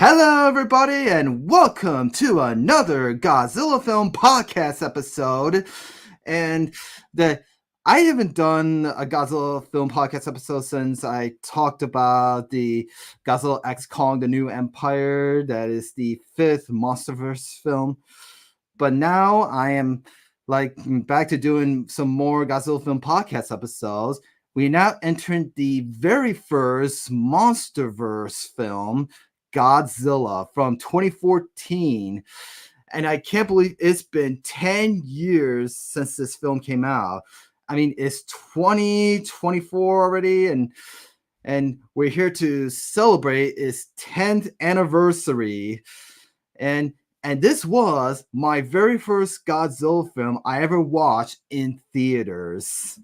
Hello, everybody, and welcome to another Godzilla film podcast episode. And I haven't done a Godzilla film podcast episode since I talked about the Godzilla X Kong: The New Empire. That is the fifth MonsterVerse film. But now I am back to doing some more Godzilla film podcast episodes. We now entered the very first MonsterVerse film, Godzilla, from 2014. And I can't believe it's been 10 years since this film came out. I mean, it's 2024 already, and we're here to celebrate its 10th anniversary. And this was my very first Godzilla film I ever watched in theaters.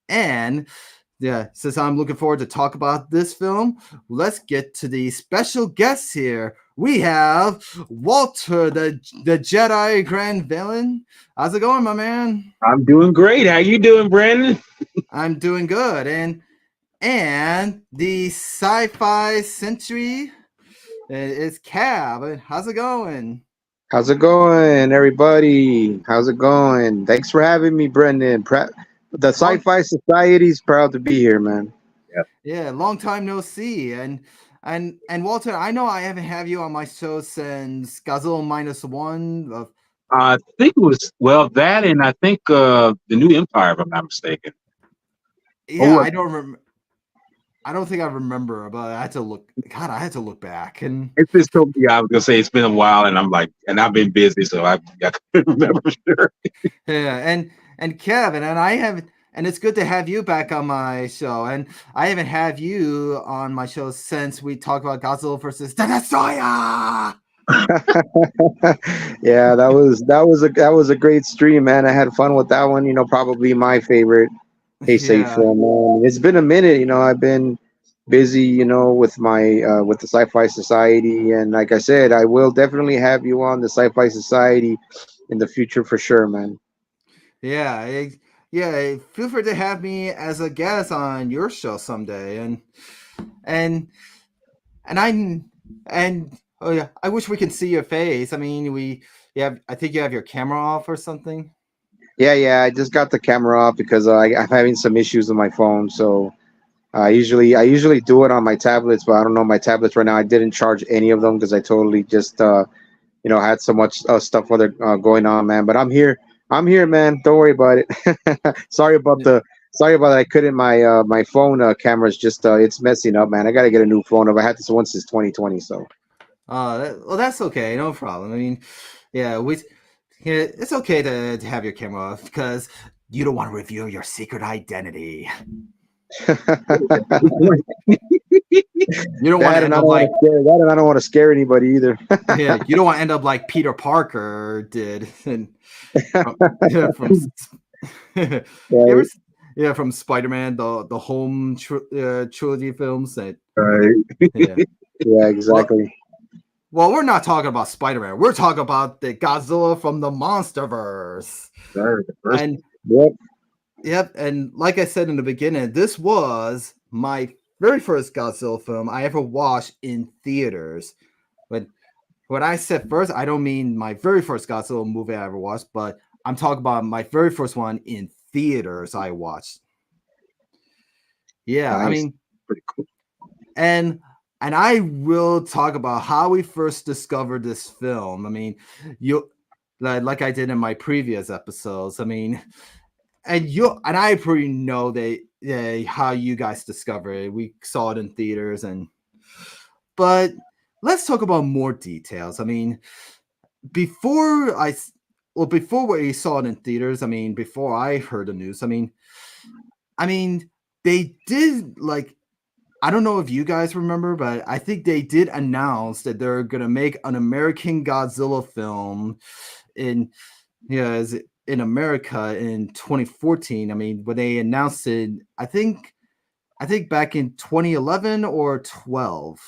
And yeah, since I'm looking forward to talk about this film, let's get to the special guests here. We have Walter, the Jedi Grand Villain. How's it going, my man? I'm doing great. How you doing, Brandon? I'm doing good. And the Sci-Fi Century is Cab. How's it going? How's it going, everybody? How's it going? Thanks for having me, Brendan. The Sci-Fi Society's proud to be here, man. Yeah, long time no see. And Walter, I know I haven't had you on my show since Godzilla -1. I think it was that, and I think the New Empire, if I'm not mistaken. Yeah, I don't remember. I don't think I remember, but I had to look. God, I had to look back. And it's been so. Yeah, I was gonna say it's been a while, and I've been busy, so I couldn't remember for sure. Yeah, and Kevin, and it's good to have you back on my show. And I haven't had you on my show since we talked about Godzilla versus the Destroyer. Yeah, that was a great stream, man. I had fun with that one. Probably my favorite Heisei film. It's been a minute. I've been busy, with my with the Sci-Fi Society, and like I said, I will definitely have you on the Sci-Fi Society in the future for sure, man. Yeah, feel free to have me as a guest on your show someday. And oh yeah, I wish we could see your face. I mean, I think you have your camera off or something. Yeah, I just got the camera off because I'm having some issues with my phone. So I usually do it on my tablets, but I don't know my tablets right now. I didn't charge any of them because I totally just had so much stuff going on, man. But I'm here, man. Don't worry about it. Sorry about that. I couldn't. My phone camera's just it's messing up, man. I gotta get a new phone. I've had this one since 2020. So. Well, that's okay. No problem. I mean, yeah, it's okay to have your camera off because you don't want to reveal your secret identity. You don't want to end up like that, and I don't want to scare anybody either. Yeah, you don't want to end up like Peter Parker did, from Spider-Man, the home trilogy films. Yeah, exactly. Well, we're not talking about Spider-Man. We're talking about the Godzilla from the MonsterVerse. And yep, and like I said in the beginning, this was my very first Godzilla film I ever watched in theaters. But when I said first, I don't mean my very first Godzilla movie I ever watched, but I'm talking about my very first one in theaters I watched. Yeah, nice. I mean, pretty cool. And I will talk about how we first discovered this film. I mean, like I did in my previous episodes. I mean, and I pretty know how you guys discovered it. We saw it in theaters, but let's talk about more details. I mean, before we saw it in theaters, I mean, before I heard the news, I mean, they did I don't know if you guys remember, but I think they did announce that they're gonna make an American Godzilla film in America in 2014. I mean, when they announced it, I think back in 2011 or 12.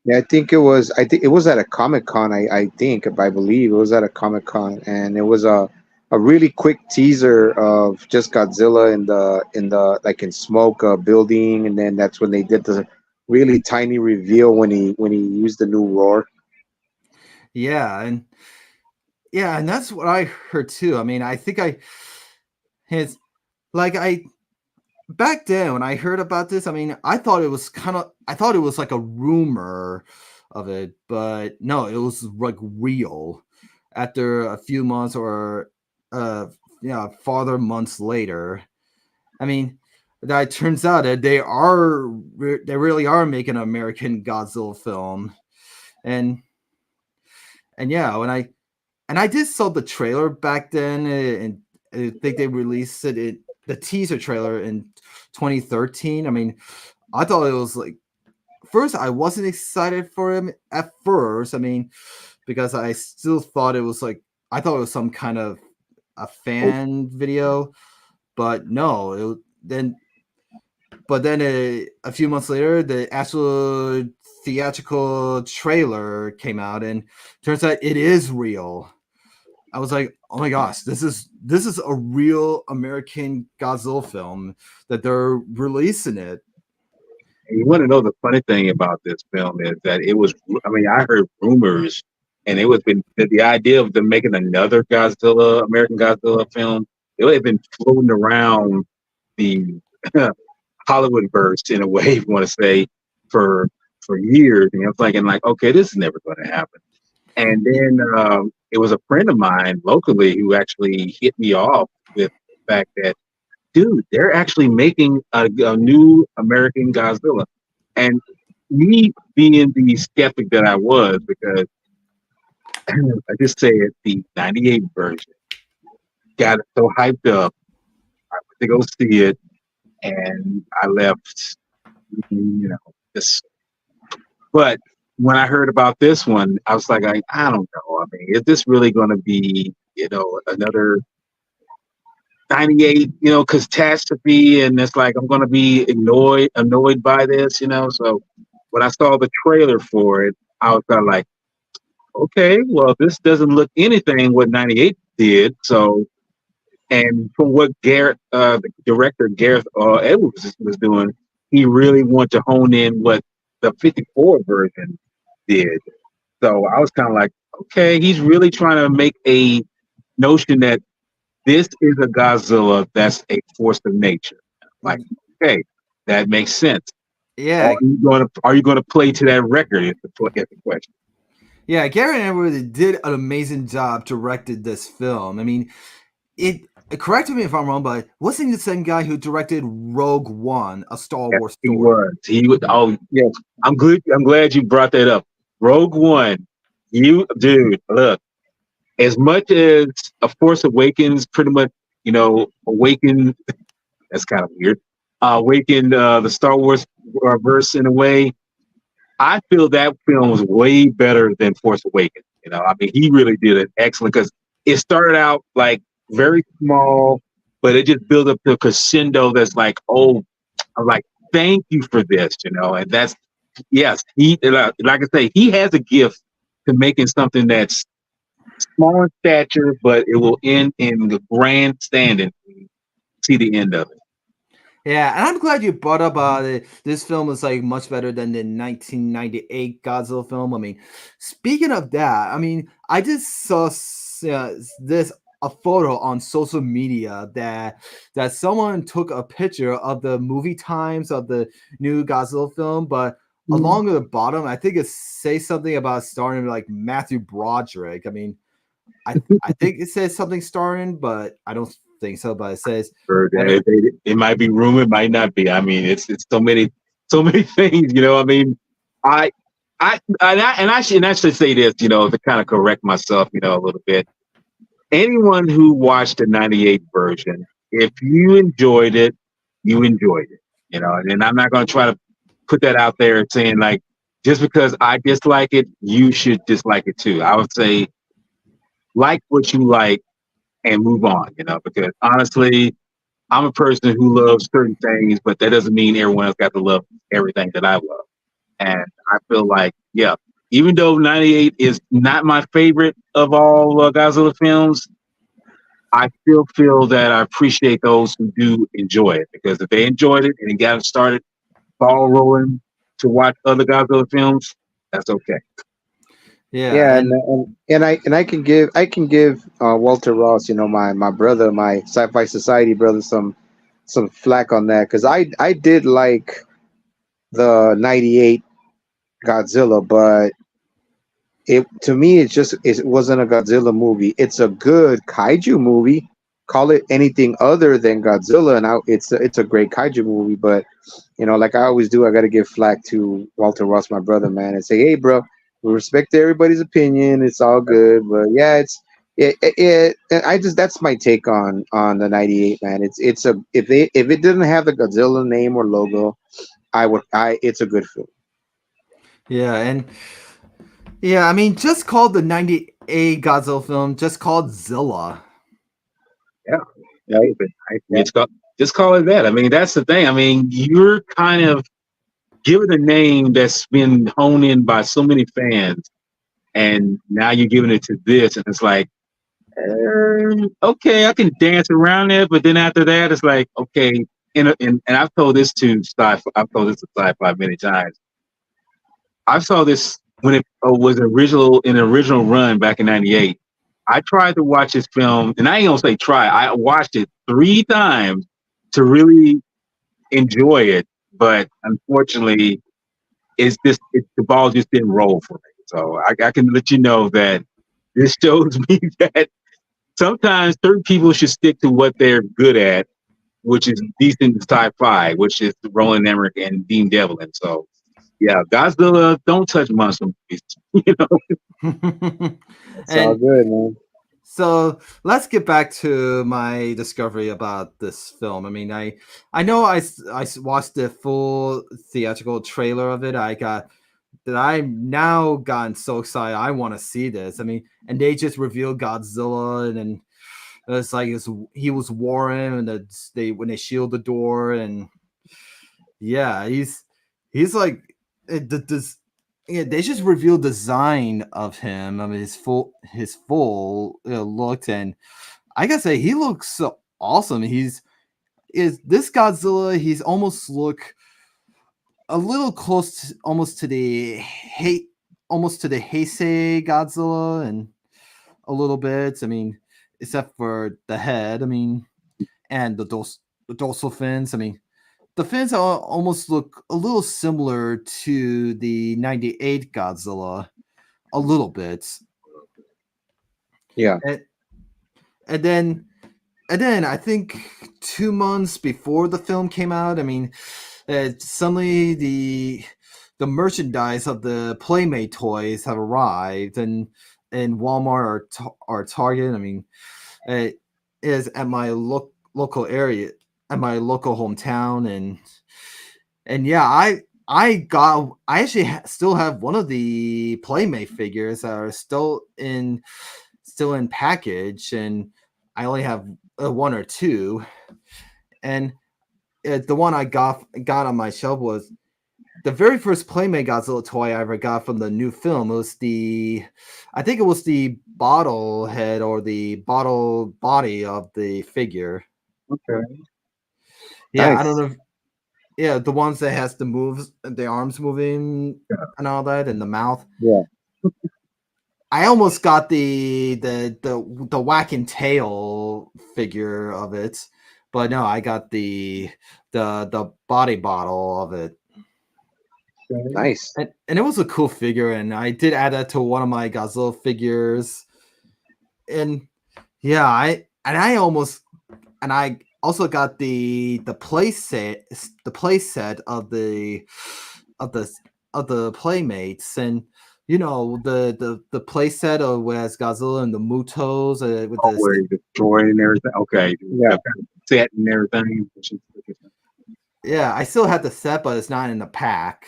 I think it was at a Comic-Con. I believe it was at a Comic-Con, and it was a really quick teaser of just Godzilla in the like in smoke building, and then that's when they did the really tiny reveal when he used the new roar. Yeah, and that's what I heard too. I mean, I think his like I back then when I heard about this, I mean, I thought it was like a rumor of it, but no, it was like real. After a few months or uh farther months later, I mean, that it turns out that they really are making an American Godzilla film, and yeah, and I did saw the trailer back then, and I think they released the teaser trailer in 2013. I mean, I thought it was like first I wasn't excited for him at first. I mean, because I still thought it was like I thought it was some kind of a fan video, but no, then a few months later, the actual theatrical trailer came out, and turns out it is real. I was like, oh my gosh, this is a real American Godzilla film that they're releasing it. And you want to know the funny thing about this film is that it was. I mean, I heard rumors, and it was been the idea of them making another Godzilla, American Godzilla film. It had been floating around the Hollywood verse in a way, if you want to say, for years. And I'm thinking like, okay, this is never going to happen. And then it was a friend of mine locally who actually hit me off with the fact that, dude, they're actually making a new American Godzilla. And me being the skeptic that I was, because I just said the 98 version got so hyped up, I went to go see it, and I left, you know, this. But when I heard about this one, I was like, I don't know. I mean, is this really going to be, another 98, catastrophe? And it's like, I'm going to be annoyed by this, So when I saw the trailer for it, I was kind of like, okay, well, this doesn't look anything what 98 did. So, and from what the director Gareth Edwards was doing, he really wanted to hone in what the 54 version did. So I was kind of like, okay, he's really trying to make a notion that this is a Godzilla that's a force of nature. Like, okay, that makes sense. Yeah, Are you going to play to that record? Is the question. yeah. Garrett Edwards did an amazing job directed this film. I mean, it. Correct me if I'm wrong, but wasn't he the same guy who directed Rogue One, a Star Yes, Wars he story? was. He was. Oh, yes. I'm good. I'm glad you brought that up. Rogue One. You, dude, look. As much as A Force Awakens, pretty much, awakened. That's kind of weird. Awakened the Star Wars verse in a way. I feel that film was way better than Force Awakens. I mean, he really did it excellent because it started out like very small, but it just built up to a crescendo that's like, oh, I'm like, thank you for this, and that's, yes, he, like I say, he has a gift to making something that's small in stature, but it will end in the grand standing. See the end of it. Yeah, and I'm glad you brought up this film is like much better than the 1998 Godzilla film. I mean, speaking of that, I mean, I just saw this a photo on social media that someone took a picture of the movie times of the new Godzilla film, but along the bottom, I think it says something about starring like Matthew Broderick. I mean, I think it says something starring, but I don't think so. But it says. It might be rumor, it might not be. I mean, it's so many things. I mean, I should say this, to kind of correct myself, a little bit. Anyone who watched the '98 version, if you enjoyed it, you enjoyed it. And I'm not going to try to put that out there saying like just because I dislike it, you should dislike it too. I would say like what you like and move on. Because honestly, I'm a person who loves certain things, but that doesn't mean everyone else got to love everything that I love. And I feel like, yeah, even though 98 is not my favorite of all Godzilla films, I still feel that I appreciate those who do enjoy it, because if they enjoyed it and it got it started, ball rolling, to watch other Godzilla films, that's okay. Yeah, Yeah, and and I can give Walter Ross, my brother, my Sci-Fi Society brother, some flack on that because I did like the '98 Godzilla, but it to me it wasn't a Godzilla movie. It's a good kaiju movie. Call it anything other than Godzilla, and it's a great kaiju movie. But like I always do, I got to give flack to Walter Ross, my brother, man, and say, hey, bro, we respect everybody's opinion. It's all good, but yeah, I just that's my take on the '98, man. It's a if it didn't have the Godzilla name or logo, I it's a good film. yeah, and yeah, I mean, just called the '98 Godzilla film, just called Zilla. Yeah, Yeah, yeah, just call it that. I mean, that's the thing. I mean, you're kind of given a name that's been honed in by so many fans, and now you're giving it to this, and it's like, okay, I can dance around it, but then after that, it's like, okay. And I've told this to sci. I've told this to sci-fi many times. I saw this when it was original in the original run back in '98. I tried to watch this film, and I ain't gonna say try. I watched it 3 times to really enjoy it, but unfortunately, the ball just didn't roll for me. So I can let you know that this shows me that sometimes certain people should stick to what they're good at, which is decent sci-fi, which is Roland Emmerich and Dean Devlin. So yeah, Godzilla, don't touch monster movies. You know, it's all And good, man. so let's get back to my discovery about this film. I mean, I know watched the full theatrical trailer of it. I'm now gotten so excited. I want to see this. I mean, and they just revealed Godzilla, and then it's like he was Warren, and when they shield the door, and yeah, he's like this. Yeah, they just revealed design of him. I mean, his full look, and I gotta say, he looks so awesome. Is this Godzilla? He's almost look a little close, almost to the Heisei Godzilla, and a little bit. I mean, except for the head. I mean, and the dorsal fins. I mean, the fins almost look a little similar to the '98 Godzilla, a little bit. Yeah, And, and then I think 2 months before the film came out, I mean, suddenly the merchandise of the Playmate toys have arrived, and Walmart or Target. I mean, it is at my local area, at my local hometown, and yeah, I actually still have one of the Playmate figures that are still in package, and I only have one or two, and the one I got on my shelf was the very first Playmate Godzilla toy I ever got from the new film. It was I think it was the bottle head or the bottle body of the figure. okay. Yeah, I don't nice. know. Yeah, the ones that has the arms moving and all that, and the mouth. Yeah, I almost got the whack and tail figure of it, but no, I got the body bottle of it. Okay. nice. And it was a cool figure, and I did add that to one of my Godzilla figures. And yeah, I also got the play set of of the of the playmates, and the play set of whereas Godzilla and the Mutos with Oh, this. where you destroy and everything. Okay, the Yeah, kind of set and everything. Yeah, I still have the set, but it's not in the pack.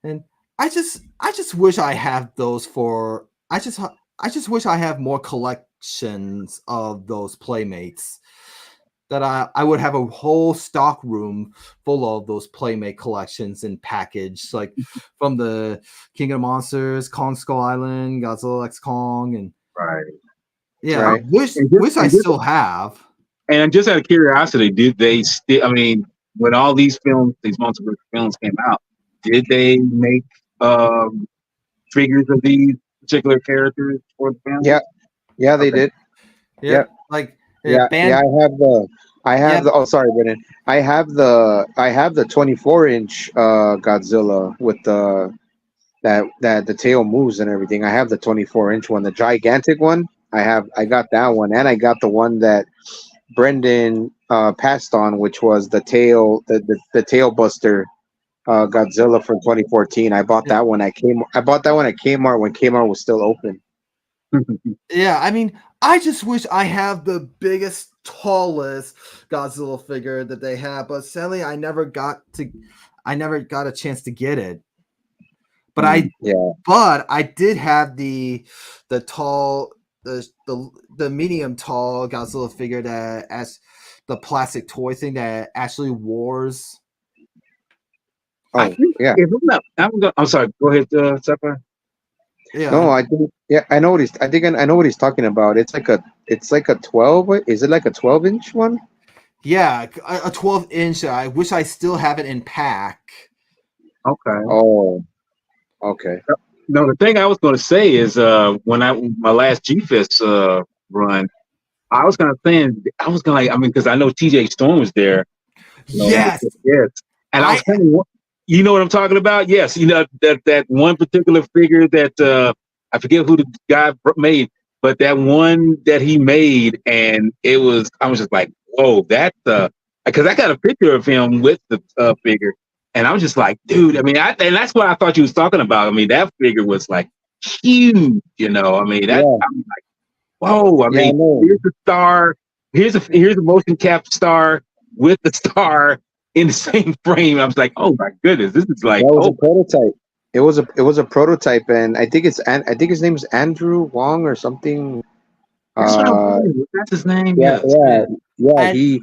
And I just wish I have those for I just wish I have more collections of those playmates. That I would have a whole stock room full of those playmate collections in package, like from the King of Monsters, Kong Skull Island, Godzilla X Kong, and Right. yeah, right. wish I still have. And just out of curiosity, did they still? I mean, when all these films, these multiple films came out, did they make figures of these particular characters for the film? Yeah, yeah, they Okay. did. Yeah, Yep. like Yeah, yeah. band. I Yeah, have the. Oh, sorry, Brennan. I have the 24-inch Godzilla with the tail moves and everything. I have the 24-inch one, the gigantic one. I got that one, and I got the one that Brendan passed on, which was the tail buster Godzilla from 2014. I bought that one at Kmart when Kmart was still open. yeah. I mean, I just wish I have the biggest, tallest Godzilla figure that they have, but sadly, I never got a chance to get it. But Yeah. I did have the tall, the medium tall Godzilla figure that as the plastic toy thing that actually wars. I Oh, think yeah. if I'm not, I'm sorry. Go ahead, Sapphire. No, Yeah, I think yeah, I know what he's. I think I know what he's talking about. It's like a 12. Is it like a 12-inch one? yeah, a 12-inch. I wish I still have it in pack. Okay. Oh, okay. No, the thing I was going to say is when my last GFest run, I was kind of saying I was going to I mean because I know TJ Storm was there, Yes, yes, and I I was kind of you know what I'm talking about? Yes, you know that one particular figure that I forget who the guy made, but that one that he made, and I was just like, whoa, that's because I got a picture of him with the figure. And I was just like, dude, I mean, and that's what I thought you was talking about. I mean, that figure was like huge, you know. I mean, Yeah, I'm like, whoa. I yeah, I mean, know. here's the star, here's a motion cap star with the star in the same frame. I was like, oh my goodness, this is like, That was a oh, prototype. It was a prototype, and I think his name is Andrew Wong or something. that's what I'm Uh, saying. That's his name, yeah, yes. yeah, yeah, yeah. and He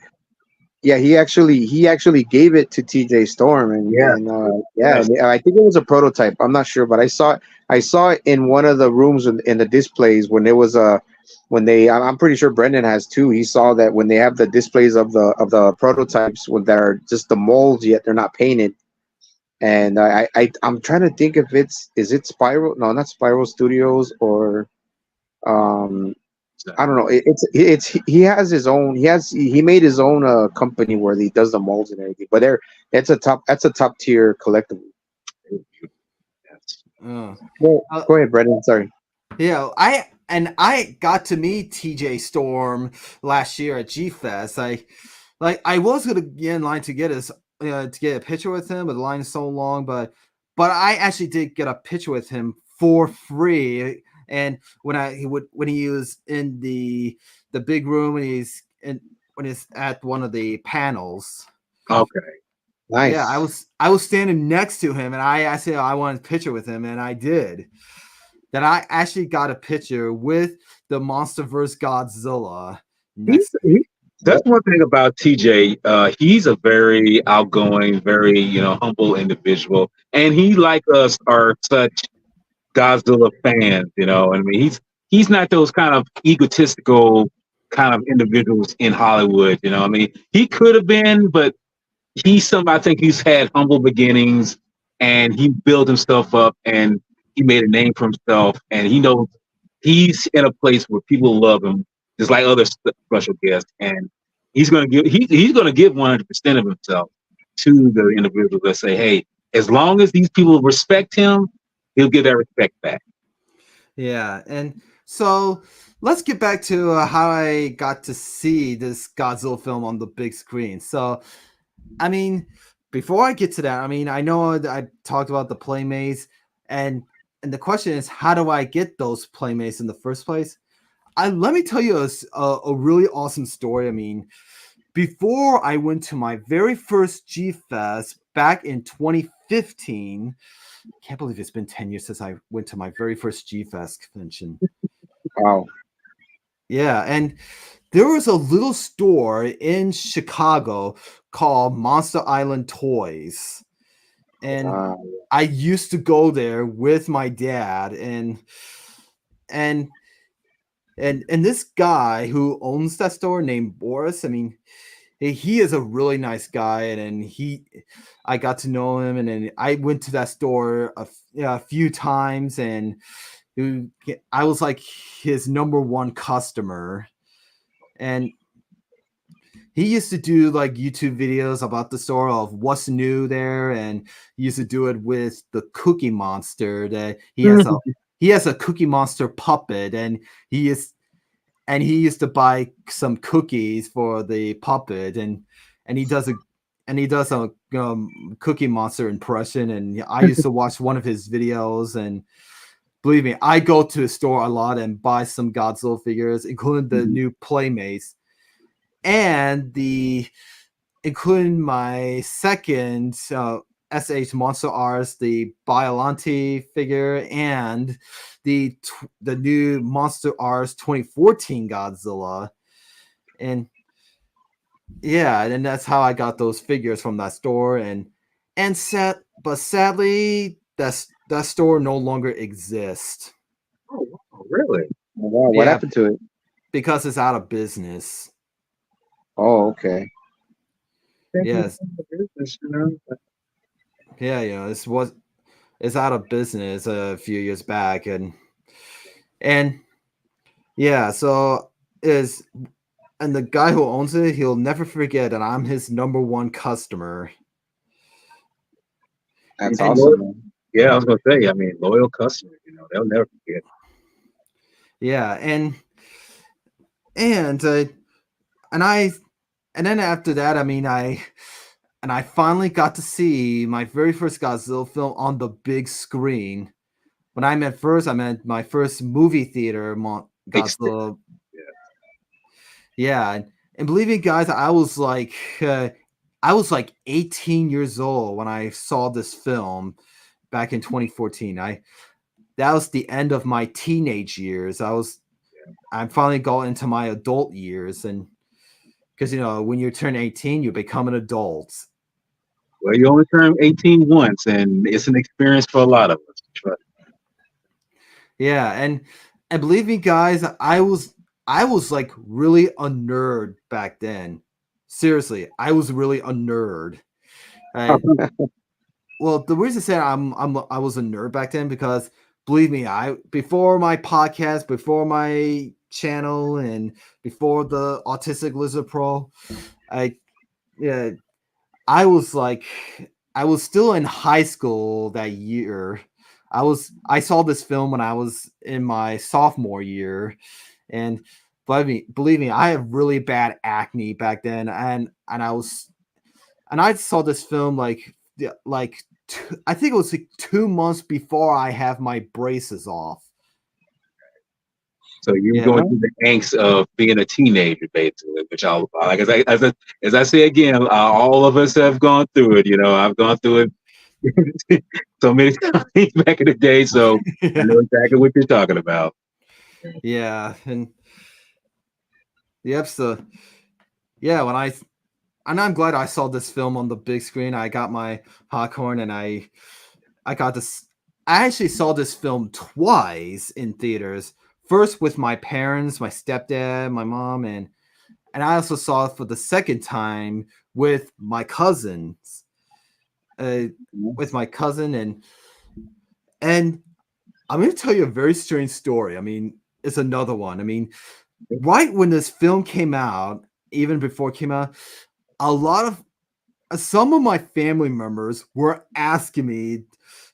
actually gave it to TJ Storm, Yes, and yeah, yes. and I think it was a prototype. I'm not sure, but I saw it in one of the rooms in the displays when it was when they. I'm pretty sure Brendan has too. He saw that when they have the displays of the prototypes that are just the molds yet they're not painted. And I'm trying to think if is it Spiral? No, not Spiral Studios or um I don't know. It's he has his own. He made his own company where he does the molds and everything. But that's a top tier collectible. Yes. uh, Go ahead, Brendan. Sorry. yeah, I got to meet TJ Storm last year at G Fest. I was gonna get in line to to get a picture with him, but the line is so long. But I actually did get a picture with him for free. And when he was in the big room when he's at one of the panels. Okay. Yeah, Nice. I was standing next to him, and I said I wanted a picture with him, and I did. That I actually got a picture with the monsterverse Godzilla He's, next to me. he, that's one thing about TJ. He's a very outgoing, very humble individual, and he like us are such Godzilla fans. You know, I mean, he's not those kind of egotistical kind of individuals in Hollywood. You know, I mean, he could have been, but I think he's had humble beginnings, and he built himself up, and he made a name for himself, and he knows he's in a place where people love him, just like other special guests, and he's gonna give 100% of himself to the individuals that say, hey, as long as these people respect him, he'll give that respect back. Yeah, and so let's get back to how I got to see this Godzilla film on the big screen. So, I mean, before I get to that, I mean, I know that I talked about the playmates, and the question is, how do I get those playmates in the first place? Let me tell you a really awesome story. I mean, before I went to my very first G Fest back in 2015, can't believe it's been 10 years since I went to my very first G Fest convention. Wow. Yeah, and there was a little store in Chicago called Monster Island Toys. And Uh, I used to go there with my dad and and this guy who owns that store named Boris, I mean, he is a really nice guy, and I got to know him, and then I went to that store a few times, and I was like his number one customer, and he used to do like YouTube videos about the store of what's new there, and he used to do it with the Cookie Monster. That he has a Cookie Monster puppet, and he used to buy some cookies for the puppet, and he does a Cookie Monster impression, and I used to watch one of his videos, and believe me, I go to the store a lot and buy some Godzilla figures, including the new Playmates, and including my second SH Monster Rs, the Biollante figure, and the new Monster Rs 2014 Godzilla. And yeah, and that's how I got those figures from that store. But sadly, that store no longer exists. Oh, wow, really? Oh, wow, what Yeah, happened to it? because it's out of business. Oh, okay. Yes. Business, you know? Yeah, it's out of business a few years back, and yeah, so is and the guy who owns it, he'll never forget that I'm his number one customer. That's And awesome, man. yeah, I was gonna say, I mean, loyal customers, you know, they'll never forget. Yeah, and uh, and I and then after that, I mean, I finally got to see my very first Godzilla film on the big screen. When I meant first, I meant my first movie theater Godzilla. Yeah, and believe me, guys, I was like 18 years old when I saw this film back in 2014. That was the end of my teenage years. I finally got into my adult years, and because when you turn 18, you become an adult. Well, you only turn 18 once, and it's an experience for a lot of us. Trust Yeah, and believe me, guys, I was like really a nerd back then. Seriously, I was really a nerd. I, well, the reason I say I was a nerd back then because believe me, I before my podcast, before my channel, and before the Autistic Lizard Pro, I yeah, I was like I was still in high school that year. I saw this film when I was in my sophomore year, and believe me, I have really bad acne back then, and I saw this film I think it was like 2 months before I have my braces off. So you were Yeah, going through the angst of being a teenager, basically, which like as I say again, all of us have gone through it. You know, I've gone through it so many times back in the day, so I know exactly what you're talking about. yeah, and yep. So yeah, and I'm glad I saw this film on the big screen. I got my popcorn, and I got this. I actually saw this film twice in theaters. First with my parents, my stepdad, my mom, and I also saw it for the second time with my cousins. With my cousin, and I'm going to tell you a very strange story. I mean, it's another one. I mean, right when this film came out, even before it came out, a lot of some of my family members were asking me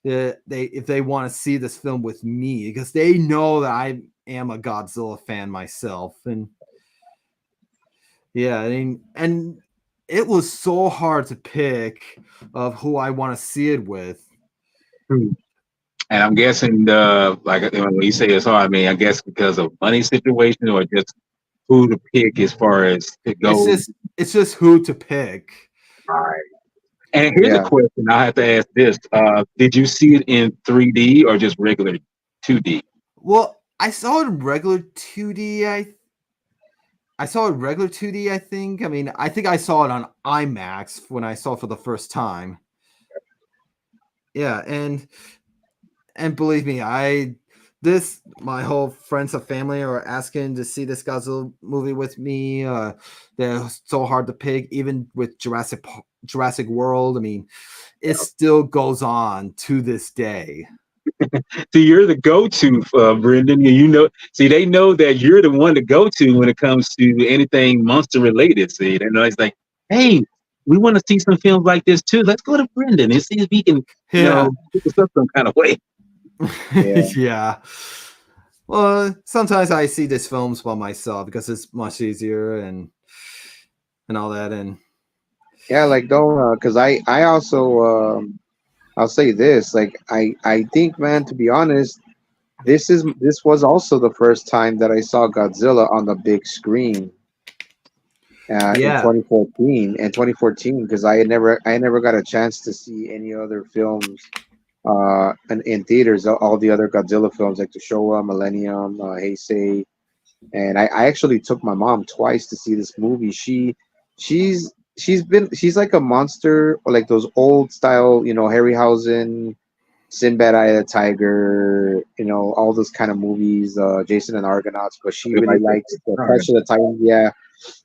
if they want to see this film with me because they know that I am a Godzilla fan myself, and yeah, I mean, and it was so hard to pick of who I want to see it with. Hmm. And I'm guessing, like when you say it's hard, I mean, I guess because of money situation or just who to pick as far as to It's go. just it's just who to pick. Right. And here's a Yeah. question I have to ask this: did you see it in 3D or just regular 2D? Well, I saw it in regular 2D. I saw it regular 2D, I think. I mean, I think I saw it on IMAX when I saw it for the first time. Yeah, and believe me, my whole friends and family are asking to see this Godzilla movie with me. They're so hard to pick, even with Jurassic World. I mean, it still goes on to this day. See, you're the go-to, Brendan. And see, they know that you're the one to go to when it comes to anything monster related. See, they know it's like, hey, we want to see some films like this too. Let's go to Brendan and see if he can, Yeah. pick us up some kind of way. Yeah. Yeah. Well, sometimes I see these films by myself because it's much easier and all that. And Yeah, like don't because I also I'll say this, like I think, man, to be honest, this was also the first time that I saw Godzilla on the big screen in yeah, 2014 and 2014, because I had never got a chance to see any other films in theaters, all the other Godzilla films like the Showa, Millennium, Heisei. And I actually took my mom twice to see this movie. She's like a monster, or like those old style, Harryhausen, Sinbad Eye of the Tiger, all those kind of movies, Jason and Argonauts. But she We really like that. likes the All right. Clash of the Titans. Yeah,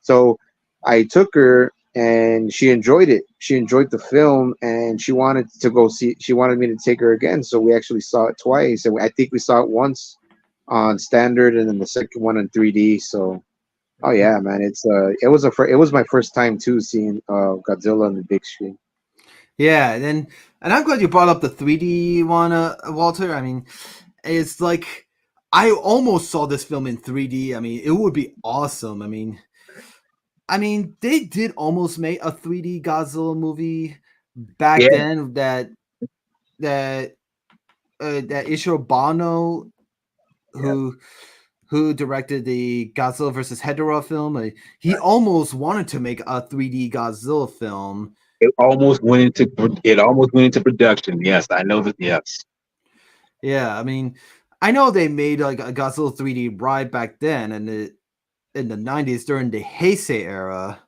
so I took her and she enjoyed it. She enjoyed the film and she wanted to go see. She wanted me to take her again, so we actually saw it twice. And I think we saw it once on standard and then the second one in 3D. So, oh yeah, man, it was my first time too seeing Godzilla on the big screen. yeah, and I'm glad you brought up the 3D one, Walter. I mean, it's like I almost saw this film in 3D. I mean, it would be awesome. I mean, they did almost make a 3D Godzilla movie back Yeah, then. That Ishiro Bano, yeah. who directed the Godzilla versus Hedorah film, he almost wanted to make a 3D Godzilla film. It almost went into production. Yes, I know that. Yes. Yeah, I mean, I know they made like a Godzilla 3D ride back then, and in the 90s during the Heisei era,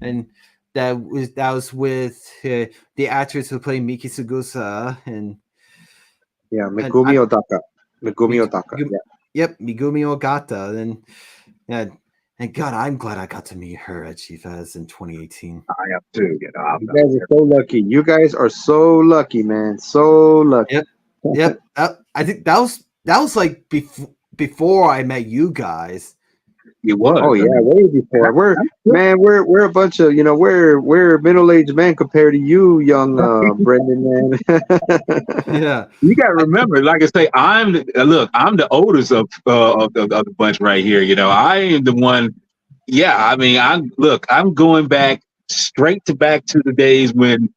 and that was with the actress who played Miki Sugusa Yeah, and I, Megumi Otaka. Megumi Mig- Otaka. Mig- Yeah. yep, Megumi Ogata, yeah, and God, I'm glad I got to meet her at GFAS in 2018. I am too. You guys are so lucky. You guys are so lucky, man. So lucky. Yep, yep. I think that was like before I met you guys. it was. Oh I yeah, mean, way before. I'm still- We're a bunch of, we're middle-aged men compared to you, young Brendan, man. Yeah, you got to I, remember, like I say, I'm the oldest of the bunch right here. I am the one. Yeah, I mean, I'm going back to the days when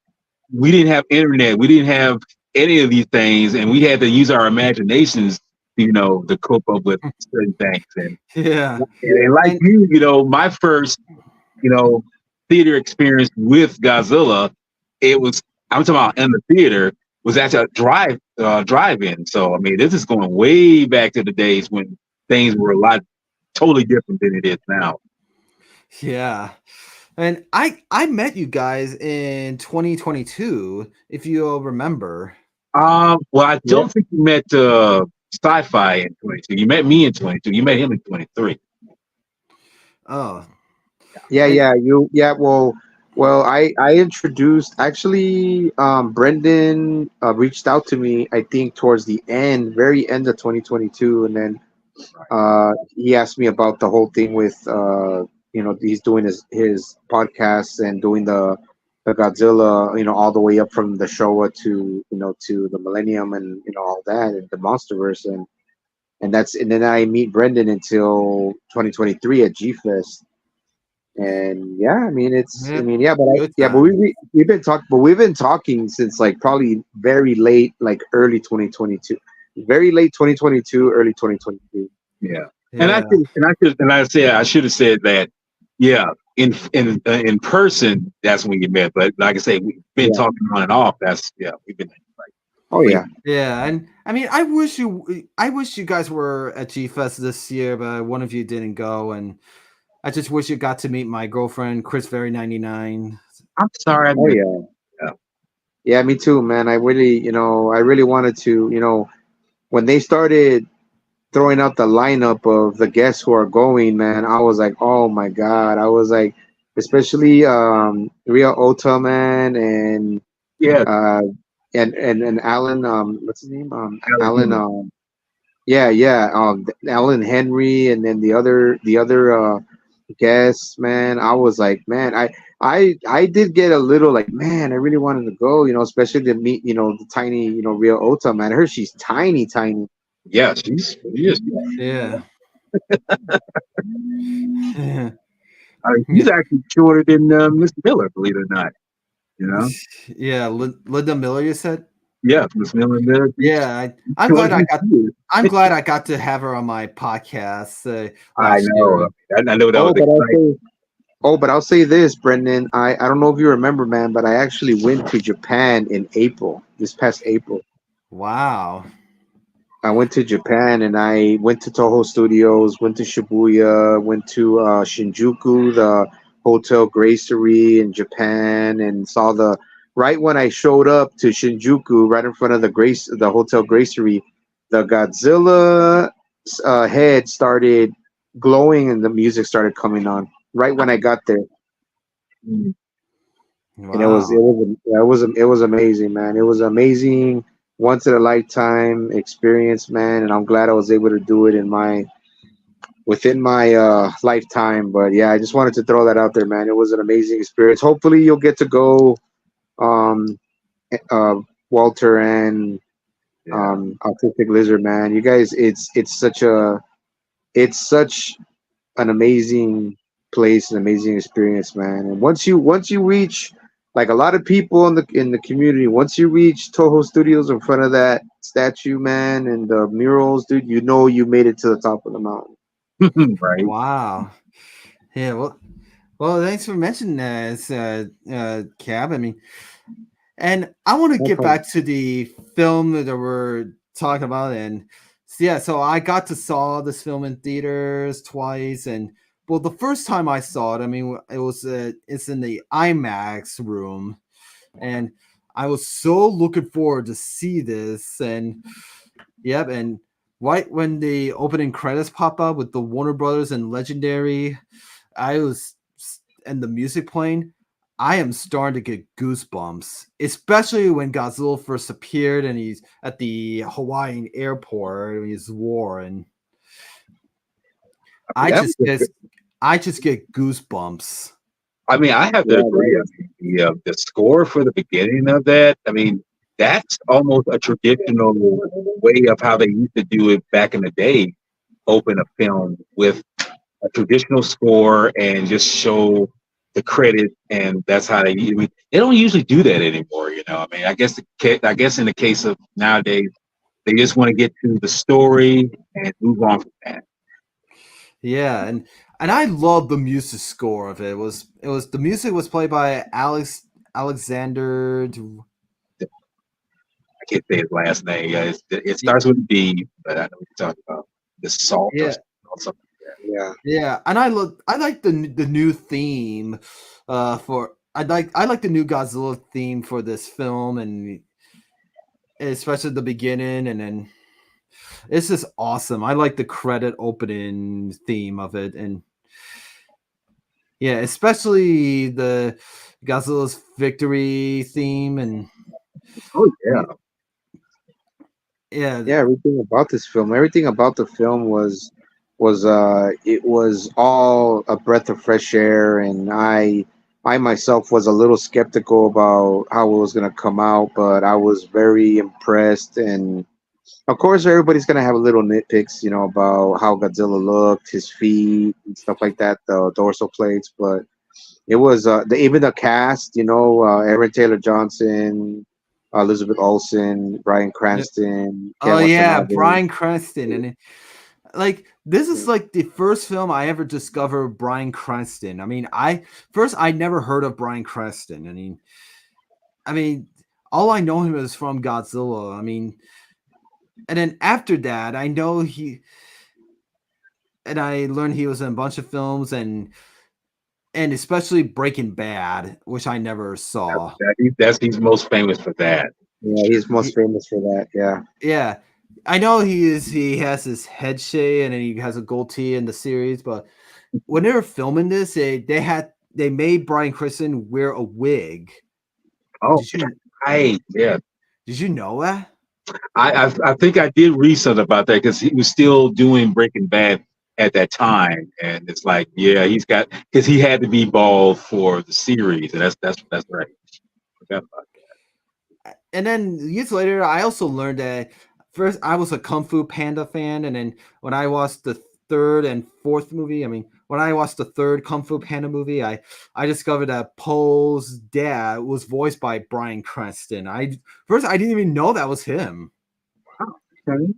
we didn't have internet, we didn't have any of these things, and we had to use our imaginations, to cope up with certain things. And, yeah, and like and my first, you know, theater experience with Godzilla, it was I'm talking about in the theater was actually a drive-in. So I mean, this is going way back to the days when things were a lot totally different than it is now. yeah. And I met you guys in 2022, if you all remember. Well, I Yeah. don't think you met Sci-Fi in 22. You met me in 22. You met him in 23. Oh, Yeah, and well, I introduced, actually, Brendan reached out to me, I think towards the very end of 2022, and then he asked me about the whole thing with he's doing his podcasts and doing the Godzilla, all the way up from the Showa to to the Millennium, and all that, and the Monsterverse, and then I meet Brendan until 2023 at G Fest. And yeah, I mean, yep, yeah, good but time. we've been talking since like probably very late, like early 2022, very late 2022, early 2023. Yeah, and Yeah, I should have said that. Yeah, in person, that's when you met. But like I say, we've been Yeah. talking on and off. We've been like Oh we yeah. yeah, and I mean, I wish you guys were at G Fest this year, but one of you didn't go, and I just wish you got to meet my girlfriend, Chris Very 99. I'm sorry I Oh missed. yeah. Yeah. Yeah, me too, man. I really wanted to, when they started throwing out the lineup of the guests who are going, man, I was like, oh my god, I was like, especially Ria Ota, man, Yeah, uh, and Alan, what's his name, Alan Alan, Henry. yeah, yeah, Alan Henry, and then the other guests, man. I was like, man, I did get a little like, man, I really wanted to go, especially to meet, the tiny, Ria Ota, man. I heard she's tiny, tiny. Yeah, she is. Yeah. Yeah. She's actually shorter than Miss Miller, believe it or not. You know? Yeah, Linda Miller, you said? Yeah, Miss Miller, she's Yeah, I'm shorter glad I than got she is. I'm glad I got to have her on my podcast I last know. year. I know that Oh, was but I'll exciting. say, but I'll say this, Brendan. I don't know if you remember, man, but I actually went to Japan in April, this past April. Wow. I went to Japan and I went to Toho Studios, went to Shibuya, went to Shinjuku, the Hotel Gracery in Japan, and saw the right when I showed up to Shinjuku, right in front of the Hotel Gracery, the Godzilla head started glowing and the music started coming on. Right when I got there, Mm. and it was amazing, man. It was amazing, once in a lifetime experience, man. And I'm glad I was able to do it within my lifetime. But yeah, I just wanted to throw that out there, man. It was an amazing experience. Hopefully, you'll get to go, um, uh, Walter and Yeah. Autistic Lizard, man. You guys, it's such an amazing place, an amazing experience, man. And once you reach, like a lot of people in the community, once you reach Toho Studios in front of that statue, man, and the murals, dude, you made it to the top of the mountain. Right. Wow. Yeah, well, thanks for mentioning that, Cab. I mean, and I want to No get problem. back to the film that we're talking about, and yeah, so I got to saw this film in theaters twice, and well, the first time I saw it, I mean, it's in the IMAX room, and I was so looking forward to see this, and yep, and right when the opening credits pop up with the Warner Brothers and Legendary, I was and the music playing, I am starting to get goosebumps, especially when Godzilla first appeared and he's at the Hawaiian airport and he's war, and I That just was get I just get goosebumps. I mean, I have to Yeah, agree. I mean, the score for the beginning of that, I mean, that's almost a traditional way of how they used to do it back in the day. Open a film with a traditional score and just show the credit, and that's how I mean, they don't usually do that anymore. I mean, I guess in the case of nowadays, they just want to get to the story and move on from that. Yeah, and I love the music score of it. It was the music was played by Alexander. I can't say his last name. It starts with a D, but I know what you're talking about. The salt or Yeah, something. yeah, yeah, and I like the new theme for I like the new Godzilla theme for this film, and especially the beginning, and then it's just awesome. I like the credit opening theme of it, and yeah, especially the Godzilla's victory theme, and Oh yeah, yeah, yeah. Everything about the film was all a breath of fresh air, and I myself was a little skeptical about how it was gonna come out, but I was very impressed. And of course, everybody's gonna have a little nitpicks, about how Godzilla looked, his feet and stuff like that, the dorsal plates. But it was even the cast, Aaron Taylor Johnson, Elizabeth Olsen, Bryan yeah. Cranston, Oh Ken yeah, Watanabe. Bryan Cranston, and like this is like the first film I ever discovered Bryan Cranston. I mean, I never heard of Bryan Cranston. I mean, all I know him is from Godzilla. I mean, and then after that, I learned he was in a bunch of films, and especially Breaking Bad, which I never saw. he's most famous for that. Yeah, he's most He- famous for that. Yeah, yeah, I know he has his head shave and then he has a goatee in the series, but when they were filming this, they made Bryan Cranston wear a wig. Oh, Did you right. Yeah. did you know that? I think I did read something about that because he was still doing Breaking Bad at that time, and it's like, yeah, he's got because he had to be bald for the series, and that's right. Forgot about And then years later, I also learned that first I was a Kung Fu Panda fan, and then when I watched the third and fourth movie, I mean, when I watched the third Kung Fu Panda movie, I discovered that Poe's dad was voiced by Bryan Cranston. I didn't even know that was him. that.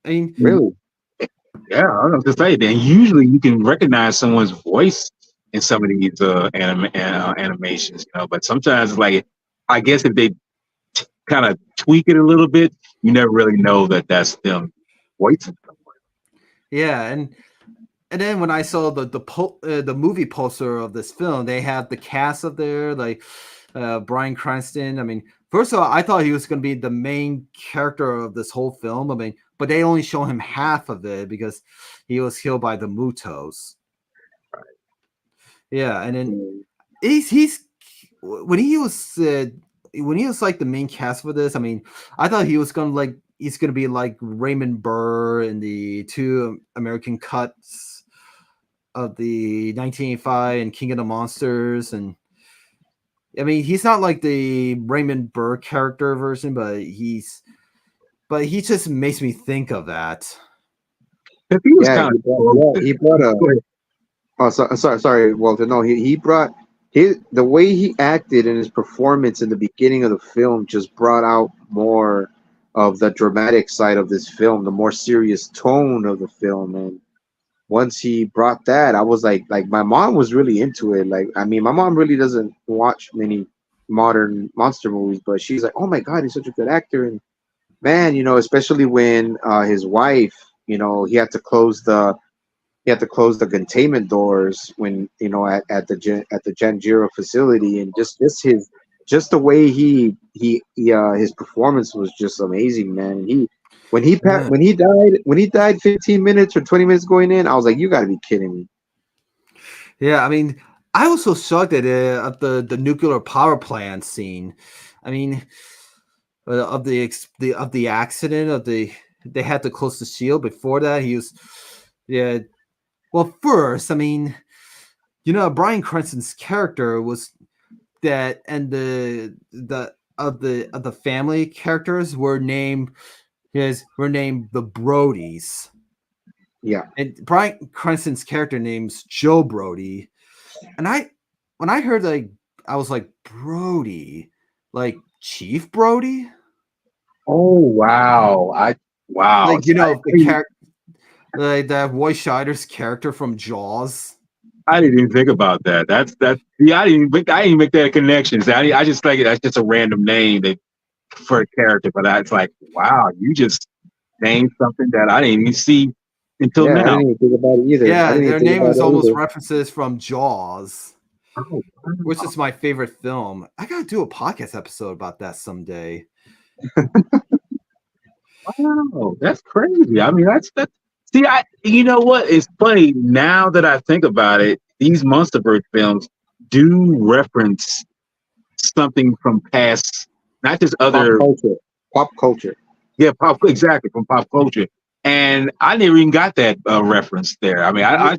I mean, Really? Yeah, I was gonna say. Then usually you can recognize someone's voice in some of these animations, but sometimes it's like I guess if they kind of tweak it a little bit, you never really know that that's them voicing someone. yeah, and then when I saw the movie poster of this film, they have the cast up there, like Bryan Cranston. I mean, first of all, I thought he was going to be the main character of this whole film. I mean, but they only show him half of it because he was killed by the Mutos. Yeah, and then he's when he was like the main cast for this. I mean, I thought he's gonna be like Raymond Burr in the two American cuts of the 1985 and King of the Monsters. And I mean, he's not like the Raymond Burr character version, but he just makes me think of that. If he was Yeah, kind he brought a. Oh, sorry, Walter. No, he brought the way he acted in his performance in the beginning of the film just brought out more of the dramatic side of this film, the more serious tone of the film. And once he brought that, I was like my mom was really into it. Like, I mean, my mom really doesn't watch many modern monster movies, but she's like, "Oh my God, he's such a good actor!" And man, especially when his wife, he had to close the containment doors when at the Janjiro facility, and just the way his performance was just amazing, man. And Yeah. when he died 15 minutes or 20 minutes going in, I was like, you got to be kidding me. Yeah, I mean, I was so shocked at the nuclear power plant scene. I mean, of the accident of they had to close the shield. Before that, he was yeah. Well, first, I mean, Bryan Cranston's character was that, and the family characters were named the Brodies. Yeah. And Bryan Cranston's character name's Joe Brody. And when I heard I was like, Brody, like Chief Brody? Oh wow! Wow. Like, the character, like that Roy Scheider's character from Jaws. I didn't even think about that. That. Yeah, I didn't even make that connection. So I just think that's just a random name for a character. But it's like, wow, you just named something that I didn't even see until Yeah, I now. didn't even think about it either. Yeah, I didn't even their think name about is it almost either. references from Jaws, Oh, which is my favorite film. I gotta do a podcast episode about that someday. wow, that's crazy. I mean, that's. See, you know what? It's funny now that I think about it. These MonsterVerse films do reference something from past, not just Pop other. culture. Pop culture. Yeah, exactly from pop culture, and I never even got that reference there. I mean, I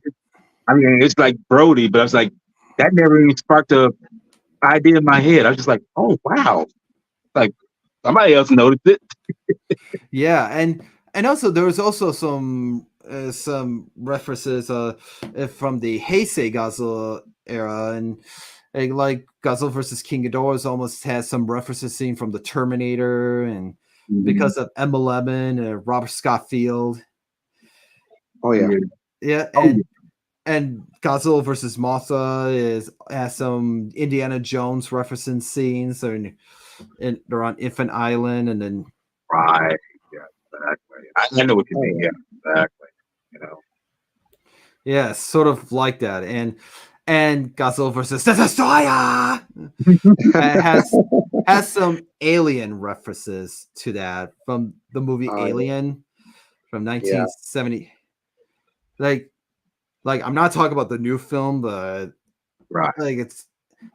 mean, it's like Brody, but I was like, that never even sparked a idea in my head. I was just like, oh wow, like somebody else noticed it. Yeah, and also there was also some references from the Heisei Godzilla era, and like Godzilla versus King Ghidorah almost has some references seen from the Terminator, and because of M11 and Robert Scott Field. Oh yeah. Yeah, Oh, and Godzilla versus Mothra has some Indiana Jones referencing scenes. They're on Infant Island, and then right. Yeah, exactly. I know what you mean. Yeah, exactly. You know. yeah, sort of like that. And Godzilla versus the Destroyer has has some alien references to that from the movie Yeah. Alien from Yeah. 1970. Like, I'm not talking about the new film, but Right. like it's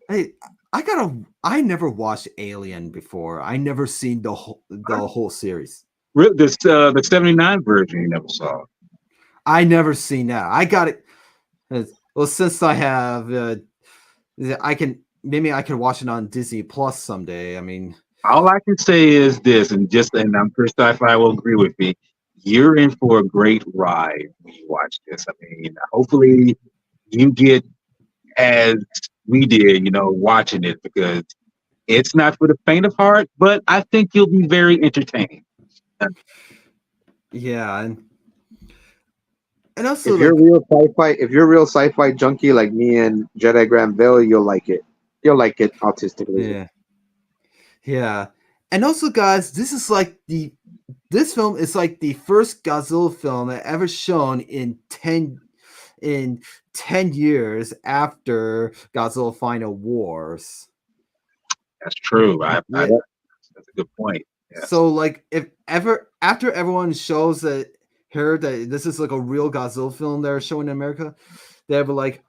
hey, I never watched Alien before. I never seen the whole series. The 79 version you never saw. I never seen that. I got it. Well, since I have, I can watch it on Disney Plus someday. I mean, All I can say is this, and I'm sure Sci-Fi will agree with me. You're in for a great ride when you watch this. I mean, hopefully you get as we did, watching it because it's not for the faint of heart, but I think you'll be very entertained. yeah, and also If you're a like real sci-fi junkie like me and Jedi Granville, you'll like it. You'll like it artistically. yeah, yeah, and also guys, this film is like the first Godzilla film ever shown in 10 years after Godzilla Final Wars. That's true. Yeah. That's a good point. Yes. So like if ever after everyone shows that heard that this is like a real Godzilla film they're showing in America, they were like,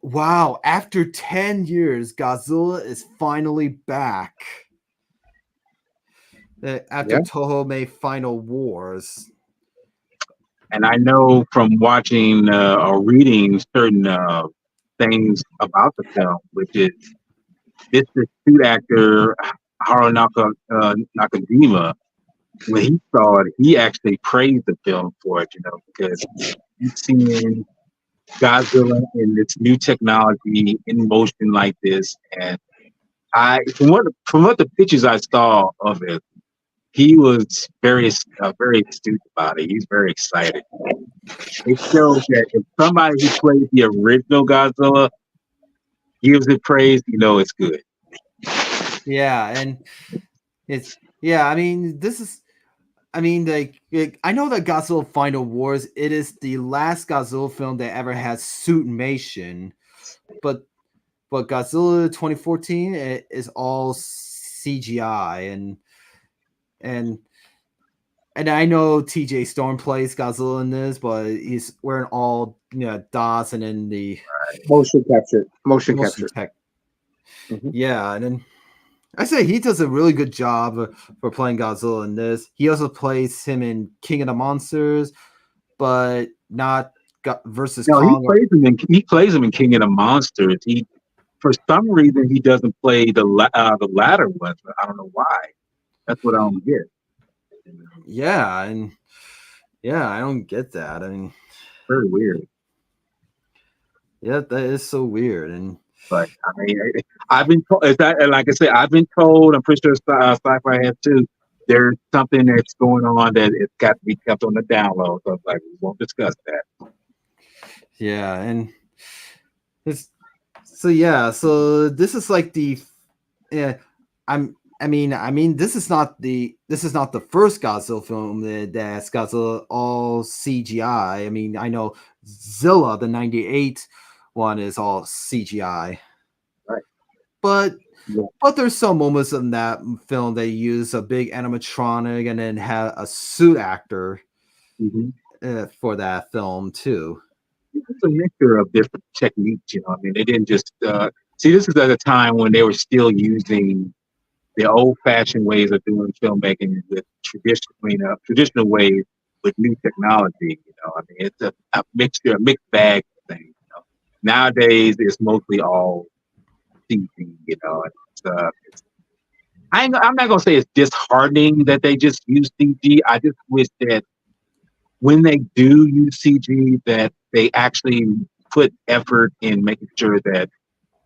wow, after 10 years, Godzilla is finally back. After Yeah. Toho made Final Wars. And I know from watching or reading certain things about the film, which is this suit actor Nakajima, when he saw it, he actually praised the film for it, because he's seeing Godzilla and this new technology in motion like this. And from what the pictures I saw of it, he was very astute about it. He's very excited. It shows that if somebody who played the original Godzilla gives it praise, it's good. Yeah, and it's I mean, I know that Godzilla Final Wars, it is the last Godzilla film that ever had suitmation, but Godzilla 2014 is all CGI and I know TJ Storm plays Godzilla in this, but he's wearing all dots and then the Motion capture. tech. Mhm. Yeah, and then I say he does a really good job for playing Godzilla in this. He also plays him in King of the Monsters, but not versus No, Kong. he plays him in King of the Monsters. He for some reason he doesn't play the latter ones. I don't know why. That's what I don't get. Yeah, and I don't get that. I mean, Very weird. yeah, that is so weird. And But I mean, I've been told, like I said, I've been told. I'm pretty sure Sci-Fi has too. There's something that's going on that it's got to be kept on the down low. So like we won't discuss that. yeah, and so this is like the yeah. This is not the first Godzilla film that's Godzilla all CGI. I mean, I know Zilla, the '98 one, is all CGI, Right. but Yeah. there's some moments in that film they use a big animatronic and then have a suit actor for that film too. It's a mixture of different techniques. I mean, they didn't just see. This is at a time when they were still using the old-fashioned ways of doing filmmaking with traditional ways with new technology. I mean, it's a mixture, a mixed bag of things. Nowadays, it's mostly all CG. I'm not gonna say it's disheartening that they just use CG. I just wish that when they do use CG, that they actually put effort in making sure that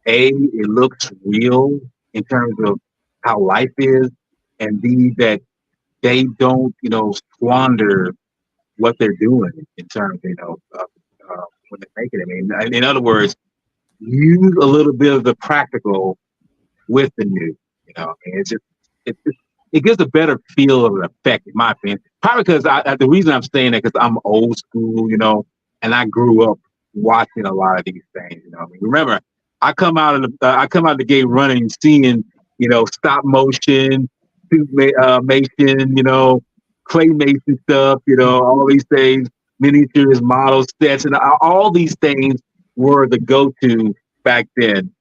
it looks real in terms of how life is, and B, that they don't, squander what they're doing in terms, when they're making it. I mean, in other words, use a little bit of the practical with the new. I mean, it gives a better feel of an effect, in my opinion. Probably because the reason I'm saying that because I'm old school, and I grew up watching a lot of these things. I mean, remember, I come out of the gate running, seeing stop motion, mation, claymation stuff, all these things, miniatures, models, sets, and all these things were the go-to back then.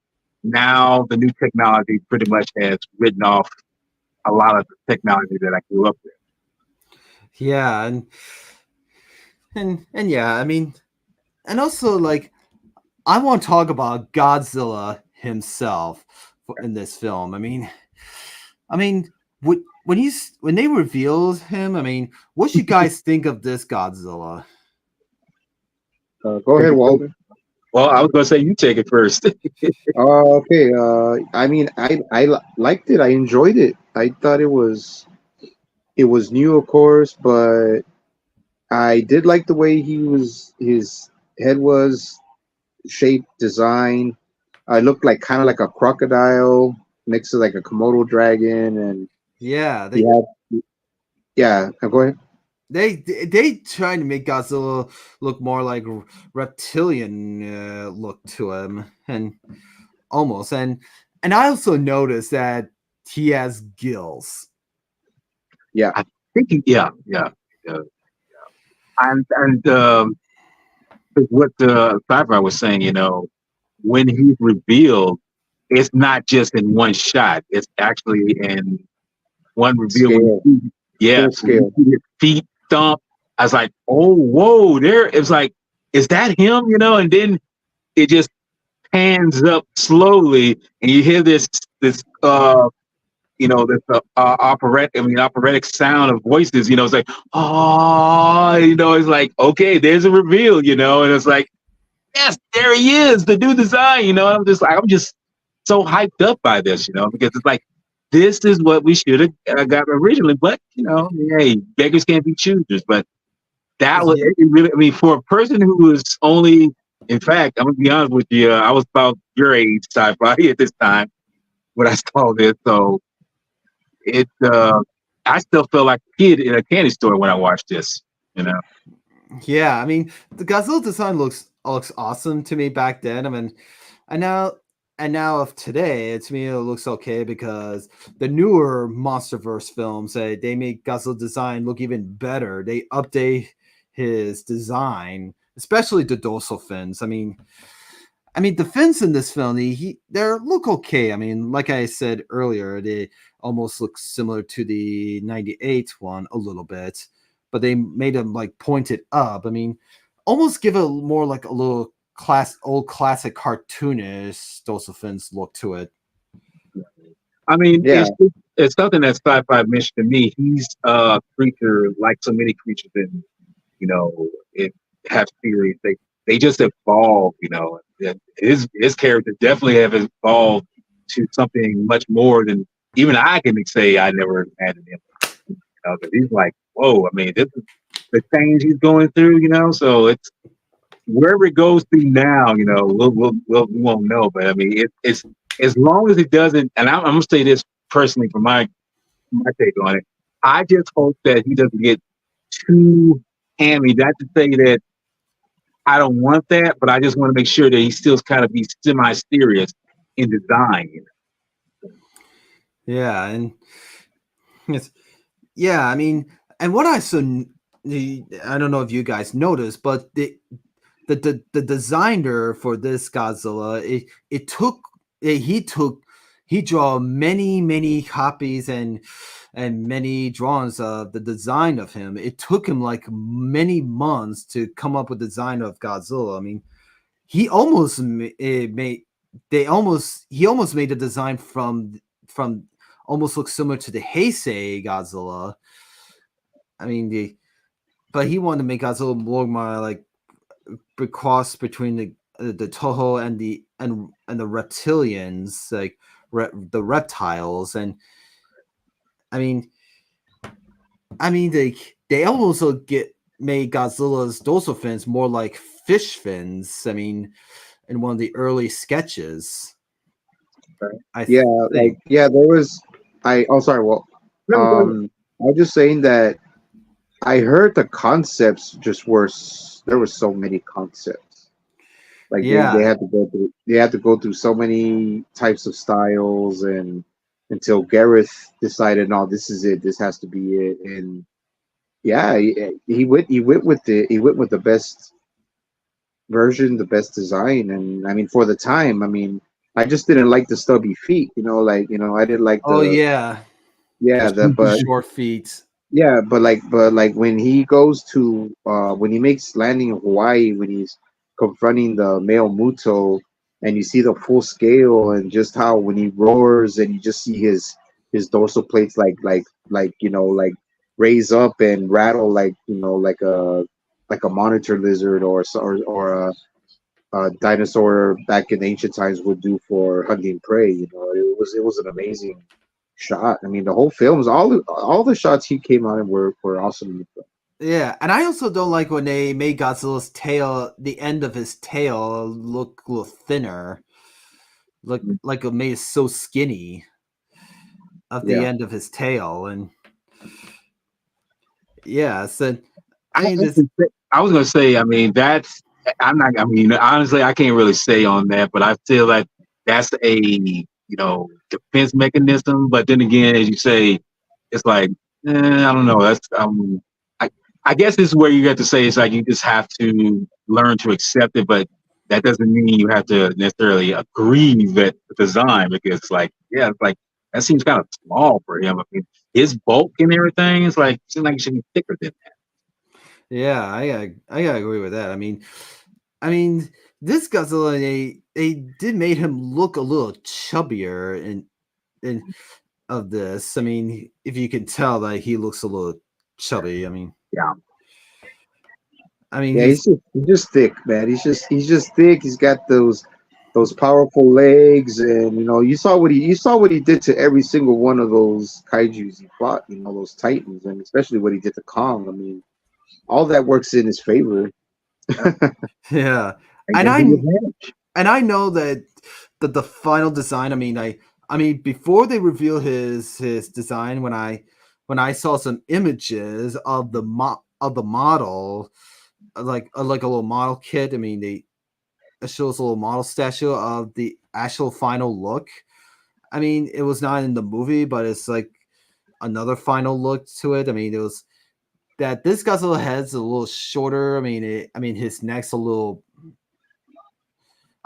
Now the new technology pretty much has written off a lot of the technology that I grew up with. Yeah, and yeah, I mean, and also like I want to talk about Godzilla himself in this film. I mean, when they revealed him, I mean, what you guys think of this Godzilla? Go ahead, Walter. Well, I was going to say you take it first. Okay. I mean, liked it. I enjoyed it. I thought it was new, of course, but I did like the way his head was shaped, design. I looked like kind of like a crocodile next to like a Komodo dragon, and Yeah, he had yeah. Go ahead. they trying to make Godzilla look more like reptilian look to him, and almost, and I also noticed that he has gills. Yeah, I think, yeah. And what sci-fi was saying, when he's revealed, it's not just in one shot. It's actually in one reveal. scale, full Yes, when you scale. see his feet stomp. I was like, oh, whoa, there. It was like, is that him? And then it just pans up slowly, and you hear this operatic sound of voices. It's like, oh, it's like, okay, there's a reveal. And it's like, yes, there he is, the new design. I'm just so hyped up by this. Because it's like this is what we should have got originally. But hey, beggars can't be choosers. But that was it really. I mean, for a person who was only, in fact, I'm gonna be honest with you, I was about your age, sci-fi at this time when I saw this. So it, I still feel like a kid in a candy store when I watched this. You know. Yeah, I mean, the Godzilla design looks awesome to me back then. I mean, and now of today, to me it looks okay because the newer MonsterVerse films they make Godzilla design look even better. They update his design, especially the dorsal fins. I mean the fins in this film they look okay. I mean, like I said earlier, they almost look similar to the '98 one a little bit, but they made them like pointed up. I mean, almost give a more like a little old classic cartoonish dorsal fins look to it. I mean, Yeah, it's something that sci-fi mentioned to me. He's a creature like so many creatures in it have theories. They just evolve. And his character definitely have evolved to something much more than even I can say I never imagined him. 'Cause he's like, whoa. I mean, this is the change he's going through. So it's wherever it goes through now. We won't know. But I mean, it's as long as it doesn't. And I'm gonna say this personally from my take on it. I just hope that he doesn't get too hammy. Not to say that I don't want that, but I just want to make sure that he still kind of be semi-serious in design. Yeah, and it's yeah. I mean, and what I saw, I don't know if you guys noticed, but the designer for this Godzilla, it took he draw many copies and many drawings of the design of him. It took him like many months to come up with the design of Godzilla. I mean, he almost made he almost made a design from almost looks similar to the Heisei Godzilla. I mean, but he wanted to make Godzilla more like cross between the Toho and the reptilians, like the reptiles, and I mean, they also get made Godzilla's dorsal fins more like fish fins. I mean, in one of the early sketches, I yeah, think. there was. Sorry. Well, I was just saying that I heard the concepts just there were so many concepts. Like they Yeah, had to go through so many types of styles, and until Gareth decided, no, this is it. This has to be it. And yeah, he went with the best version, the best design. And I mean, for the time, I mean, I just didn't like the stubby feet. I didn't like Oh the yeah, yeah, the the but short feet. yeah, but like when he goes to when he makes landing in Hawaii, when he's confronting the male Muto, and you see the full scale and just how when he roars and you just see his dorsal plates like raise up and rattle like a monitor lizard or a dinosaur back in ancient times would do for hunting prey. It was an amazing shot. I mean, the whole films, all the shots he came out in were awesome in the film. Yeah, and I also don't like when they made Godzilla's tail, the end of his tail, look a little thinner. Look like it made it so skinny of the Yeah. end of his tail, and yeah, so I I, mean this. I was gonna say, I mean, I'm not. I mean, honestly, I can't really say on that, but I feel like that's a defense mechanism. But then again, as you say, it's like I don't know. That's I I guess this is where you have to say it's like you just have to learn to accept it, but that doesn't mean you have to necessarily agree with the design because it's like it's like that seems kind of small for him. I mean, his bulk and everything is like seems like it should be thicker than that. Yeah, I gotta agree with that. I mean, this Godzilla they did made him look a little chubbier in of this. I mean, if you can tell that he looks a little chubby. Yeah. I mean Yeah, he's he's just thick, man. He's just thick. He's got those powerful legs, and you saw what he did to every single one of those kaiju's he fought. Those titans, and especially what he did to Kong. I mean, all that works in his favor. yeah, They and can be advantage. I know that the final design. I mean before they reveal his design, when I saw some images of of the model, like a little model kit. I mean it shows a little model statue of the actual final look. I mean it was not in the movie, but it's like another final look to it. I mean it was that this Godzilla head's a little shorter. I mean his neck's a little.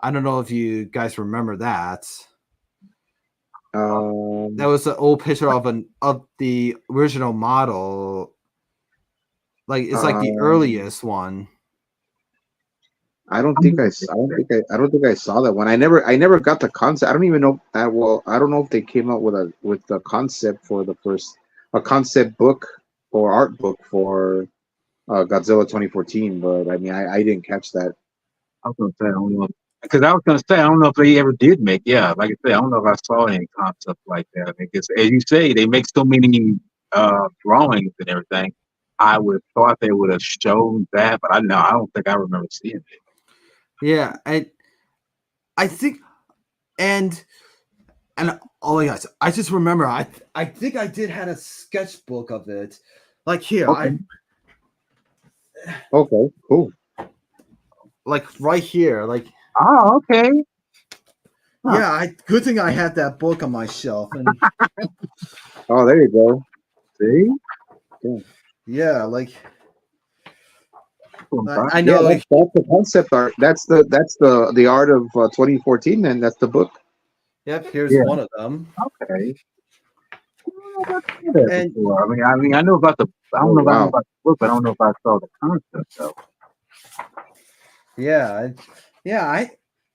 I don't know if you guys remember that. That Um, was an old picture of the original model. Like it's like the um, earliest one. I don't think I saw that one. I never got the concept. I don't even know. Well, I don't know if they came up with the concept for a concept book or art book for Godzilla 2014. But I mean, I didn't catch that. I was gonna say I don't know because I was gonna say I don't know if they ever did make. Yeah, like I said, I don't know if I saw any concept like that. Because as you say, they make so many drawings and everything. I would have thought they would have shown that, but I know I don't think I remember seeing it. Yeah, I think and oh my gosh, I just remember I think I did had a sketchbook of it. Like here, Okay. Okay, cool. like right here, like Oh, okay. Huh. yeah, good thing I had that book on my shelf, and Oh, there you go. See? Yeah, yeah, like Huh? I yeah, know, like that's the concept art. That's the art of 2014, and that's the book. yep, here's Yeah. one of them, Okay. I don't know if I saw that and before. I mean, I know about the. I Oh don't know if I know wow. about the book, but I don't know if I saw the concept though. yeah,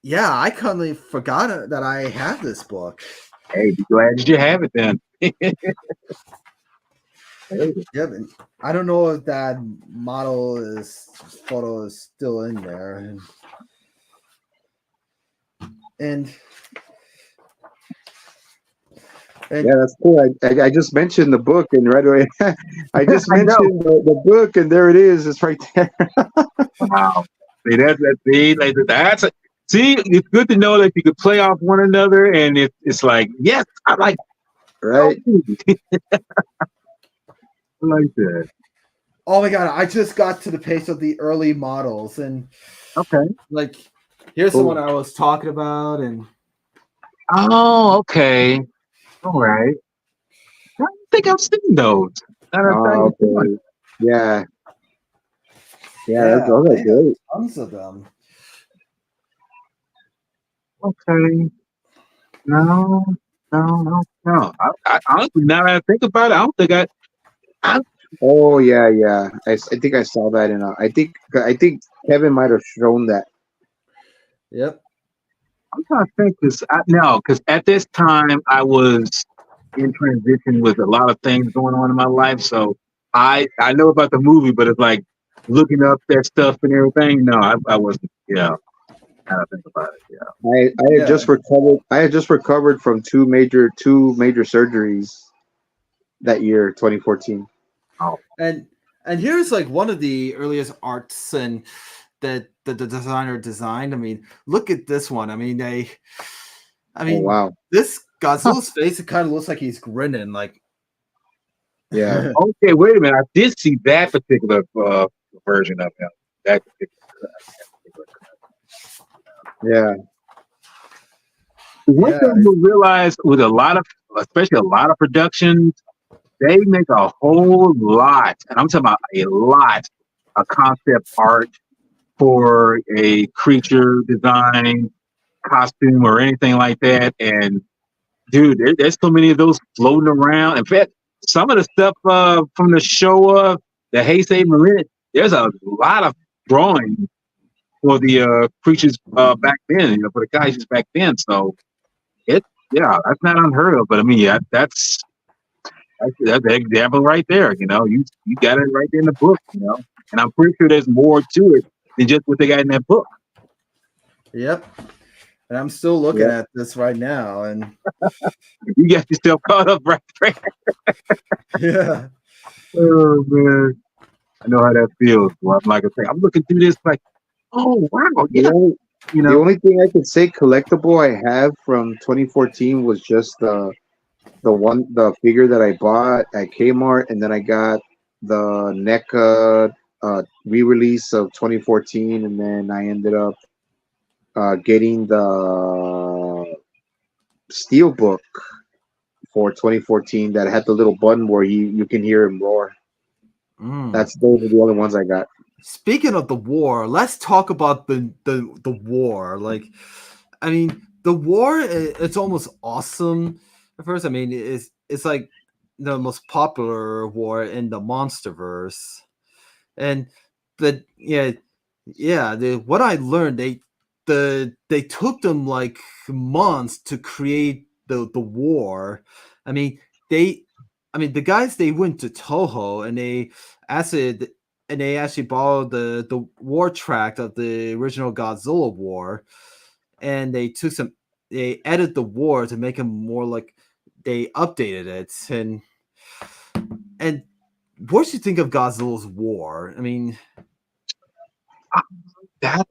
yeah, I completely forgot that I had this book. Hey, be glad that you have it then. Hey, Yep, and I don't know if that photo is still in there, and Yeah, that's cool. I just mentioned the book, and right away, I just I know. mentioned the book, and there it is. It's right there. Wow. See, that's a, see. It's good to know that you could play off one another, and it's like, yes, I like Right. I like that. oh my god, I just got to the page of the early models, and Okay. like here's the one Cool. I was talking about, and Oh, okay. All right. I don't think I've seen those. Now that I tell you what. Okay. Yeah. Yeah. Yeah, Those are they have great. tons of them. Okay. No, no. I honestly, now that I think about it, I don't think I Oh yeah, yeah. I think I saw that in. I think Kevin might have shown that. Yep. I'm trying to think this. No, because at this time I was in transition with a lot of things going on in my life. So I know about the movie, but it's like looking up that stuff and everything. No, I wasn't. Yeah, I gotta think about it. Yeah. I had Yeah. just recovered. I had just recovered from two major surgeries that year, 2014. Oh, And here's like one of the earliest arts and that the designer designed. I mean, look at this one. I mean, I Oh mean, wow. this huh. Godzilla's face, it kind of looks like he's grinning. Like, Yeah. Okay. Wait a minute. I did see that particular version of him. That particular. Yeah. One yeah, thing you realize with a lot of, especially a lot of productions, they make a whole lot, and I'm talking about a lot, of concept art for a creature design, costume, or anything like that. And dude, there's so many of those floating around. In fact, some of the stuff from the Showa, the Heisei Marin, there's a lot of drawing for the creatures back then, for the guys back then. So it, yeah, that's not unheard of. But I mean, yeah, that's an example right there. You got it right there in the book. And I'm pretty sure there's more to it than just what they got in that book. yep. And I'm still looking Yeah. at this right now, and You got yourself caught up right there. yeah, Oh man, I know how that feels. Well, I'm like I say, I'm looking through this like, oh wow, The yeah, only you the know, only thing I could say collectible I have from 2014 was just the figure that I bought at Kmart, and then I got the NECA re-release of 2014, and then I ended up getting the Steelbook for 2014 that had the little button where you can hear him roar. mm. Those are the only ones I got. Speaking of the war, let's talk about the war. Like, I mean, the war, it's almost awesome. At first, I mean, it's like the most popular war in the monsterverse. And but yeah, what I learned, they took them like months to create the war. I mean, they the guys, they went to Toho, and they actually borrowed the war track of the original Godzilla war, and they edited the war to make them more like, they updated it. And what do you think of Godzilla's war? I mean, that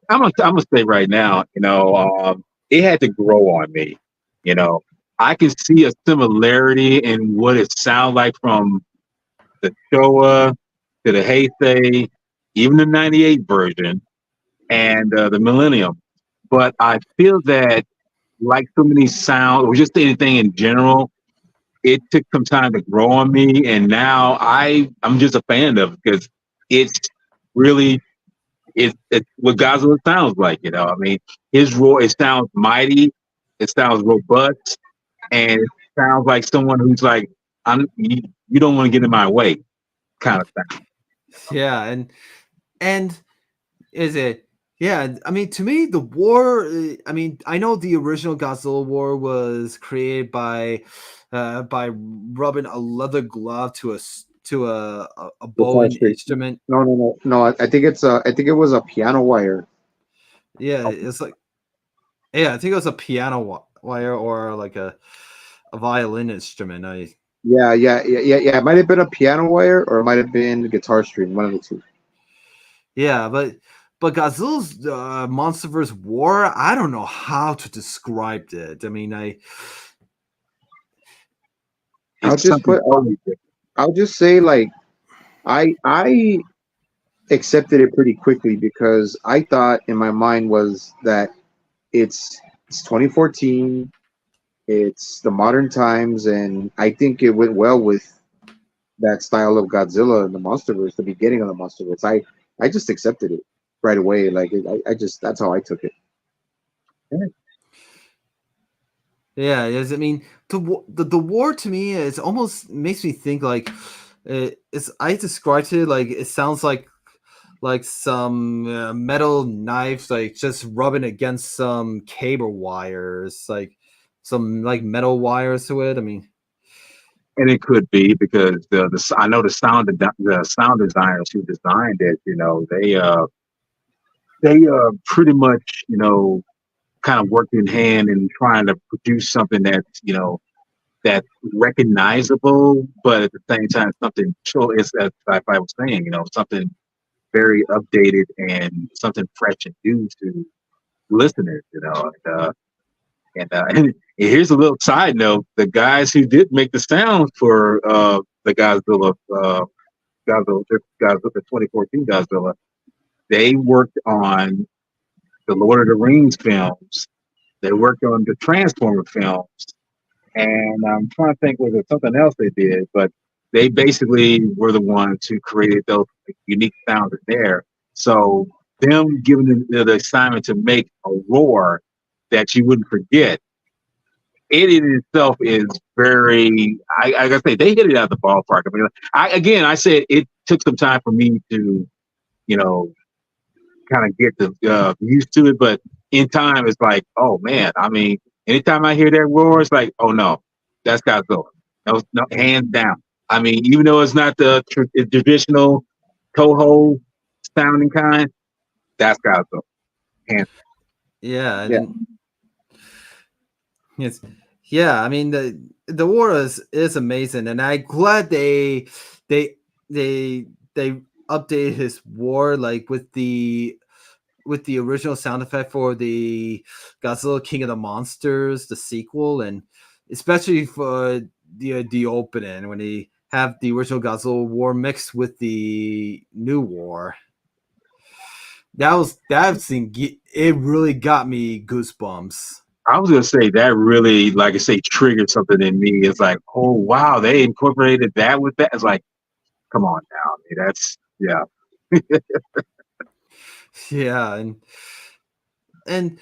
I'm gonna say right now, it had to grow on me. You know, I can see a similarity in what it sounds like from the Showa to the Heisei, even the '98 version and the Millennium. But I feel that, like so many sounds, or just anything in general, it took some time to grow on me, and now I'm just a fan of it because it's really it's what Godzilla sounds like. I mean, his roar, it sounds mighty, it sounds robust, and it sounds like someone who's like, you don't want to get in my way, kind of thing. yeah, and is it? Yeah, I mean, to me, the war. I mean, I know the original Godzilla war was created by rubbing a leather glove to a Guitar bowing Street. instrument. No, no, no, no. I think it was a piano wire. Yeah, it's like, yeah, I think it was a piano wire, or like a violin instrument. Yeah, yeah, yeah, yeah, yeah. It might have been a piano wire, or it might have been guitar string. One of the two. Yeah, but Godzilla's MonsterVerse war, I don't know how to describe it. I mean, I'll It's just something put. totally different. I'll just say like I accepted it pretty quickly because I thought in my mind was that it's 2014. It's the modern times, and I think it went well with that style of Godzilla and the MonsterVerse, the beginning of the MonsterVerse. I just accepted it right away. Like I just that's how I took it. Yeah, yes. I mean, the war to me is almost makes me think like it's. I described it like it sounds like some metal knives like just rubbing against some cable wires, like some like metal wires to it. I mean, And it could be because I know the sound designers who designed it, they pretty much kind of worked in hand in trying to produce something that's that's recognizable, but at the same time something so it's as like I was saying, something very updated and something fresh and new to listeners, and here's a little side note: the guys who did make the sound for the Godzilla, the 2014 Godzilla, they worked on the Lord of the Rings films. They worked on the Transformer films, and I'm trying to think was there something else they did, but they basically were the ones who created those unique sounds in there. So them giving the assignment to make a roar that you wouldn't forget, it in itself is very. I gotta say they hit it out of the ballpark. I mean, I said it took some time for me to you know kind of get used to it, but in time it's like, oh man. I mean, anytime I hear that roar, it's like, oh no, that's Godzilla. No, hands down. I mean, even though it's not the traditional Toho sounding kind, that's Godzilla. Hands. yeah, Yeah, and it's yeah. I mean the war is amazing, and I'm glad they they updated his war like with the original sound effect for the Godzilla King of the Monsters, the sequel, and especially for the opening when they have the original Godzilla war mixed with the new war. That scene. It really got me goosebumps. I was gonna say that really, like I say, triggered something in me. It's like, oh wow, they incorporated that with that. It's like, come on now, I mean, that's yeah. Yeah, and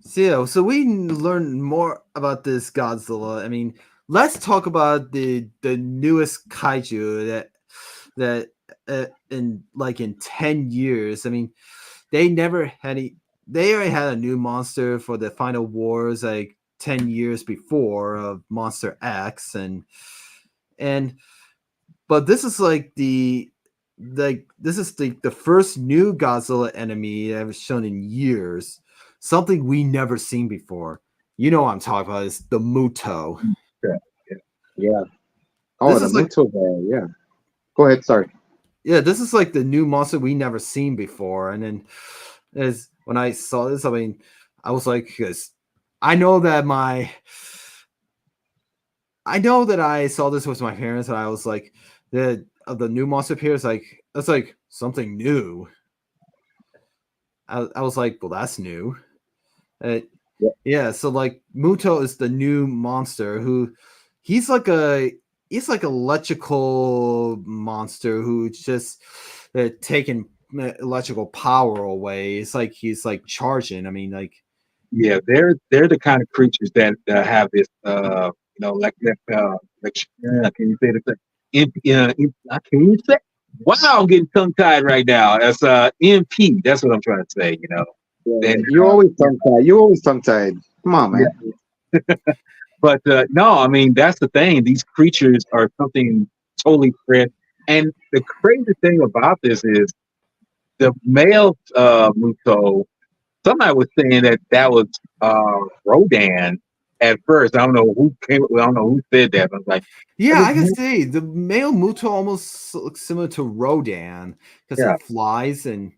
so we learned more about this Godzilla. I mean, let's talk about the newest kaiju that in 10 years. I mean, they never had any. They already had a new monster for the Final Wars like 10 years before of Monster X, and but this is like this is the first new Godzilla enemy that was shown in years. Something we never seen before. You know what I'm talking about is the Muto. Yeah. yeah. Oh, This the is like Muto guy. Yeah. Go ahead. Sorry. yeah, this is like the new monster we never seen before. And then as when I saw this, I mean, I was like, because I know that I saw this with my parents, and I was like, the new monster appears like that's like something new. I was like, well, that's new. Uh, Yeah. yeah, so like Muto is the new monster who he's like a he's like electrical monster who's just taking electrical power away. It's like he's like charging. I mean, like Yeah, they're the kind of creatures that have this, like that, can you say the thing? I can't even say. Wow, I'm getting tongue tied right now. That's MP. That's what I'm trying to say. Yeah. Then You always tongue tied. You always tongue tied. Come on, man. yeah, but no, I mean that's the thing. These creatures are something totally different. And the crazy thing about this is the male Muto. Somebody was saying that was Rodan at first. I don't know who came. I don't know who said that. But I was like, yeah, that is I can say the male Muto almost looks similar to Rodan because yeah, it flies and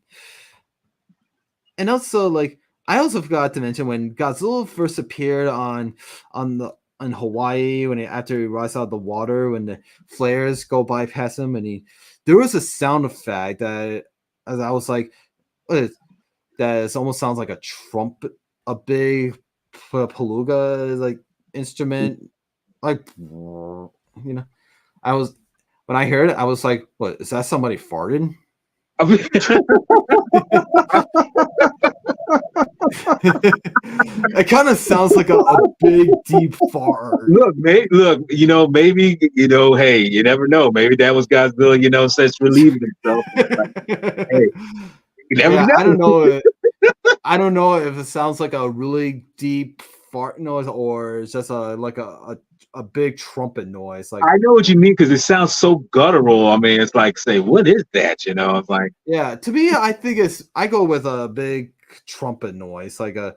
also like I also forgot to mention when Godzilla first appeared on Hawaii when after he rises out of the water when the flares go by past him and there was a sound effect that as I was like what is that it almost sounds like a trumpet a big palooga like instrument, like I was when I heard it, I was like, "What is that? Somebody farted?" I mean, It kind of sounds like a big deep fart. look, maybe, hey, you never know. Maybe that was Godzilla, says relieving himself. Like, hey, you never Yeah, I know. don't know. I don't know if it sounds like a really deep fart noise or it's just a big trumpet noise. Like, I know what you mean because it sounds so guttural. I mean, it's like, say, what is that? It's like, yeah, to me, I think I go with a big trumpet noise, like a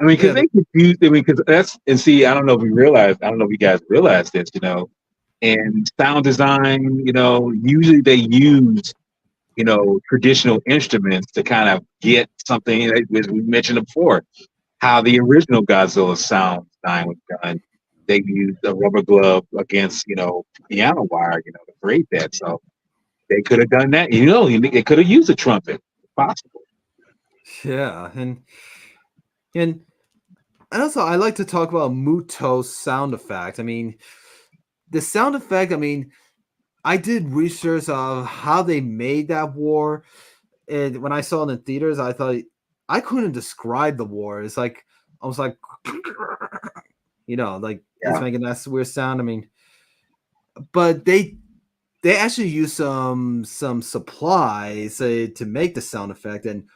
I mean, because yeah, they confuse. I mean, because and see, I don't know if you guys realize this, and sound design, usually they use, traditional instruments to kind of get something, as we mentioned before, how the original Godzilla sound design was done. They used a rubber glove against, piano wire, to create that. So they could have done that. They could have used a trumpet. Possible. yeah, and also I like to talk about Muto's sound effect. I mean, the sound effect. I mean, I did research of how they made that war, and when I saw it in theaters, I thought I couldn't describe the war. It's like I was like, like it's Yeah. making that weird sound. I mean, but they actually use supplies to make the sound effect, and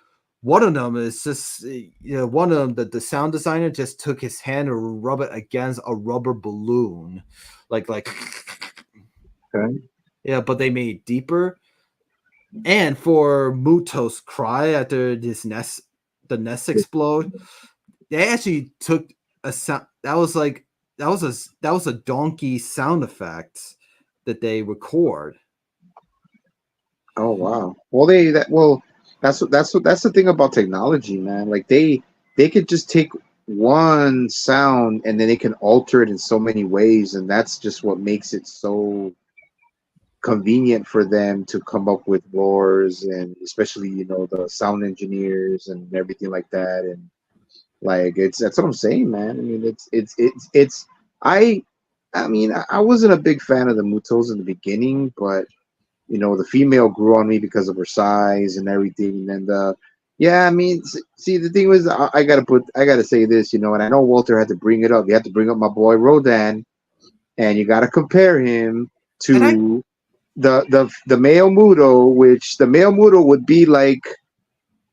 one of them is just one of them the sound designer just took his hand and rub it against a rubber balloon, like Okay. yeah, but they made it deeper. And for Muto's cry after the nest explode, they actually took a sound that was like that was a donkey sound effect that they record. Oh wow. That's the thing about technology, man. Like they could just take one sound and then they can alter it in so many ways, and that's just what makes it so convenient for them to come up with roars, and especially the sound engineers and everything like that. And like that's what I'm saying, man. I mean, it's I I wasn't a big fan of the Mutos in the beginning, but the female grew on me because of her size and everything. And yeah, I mean, see, the thing was, I gotta say this, and I know Walter had to bring it up. You had to bring up my boy Rodan, and you got to compare him And I to the male Muto, which the male Muto would be like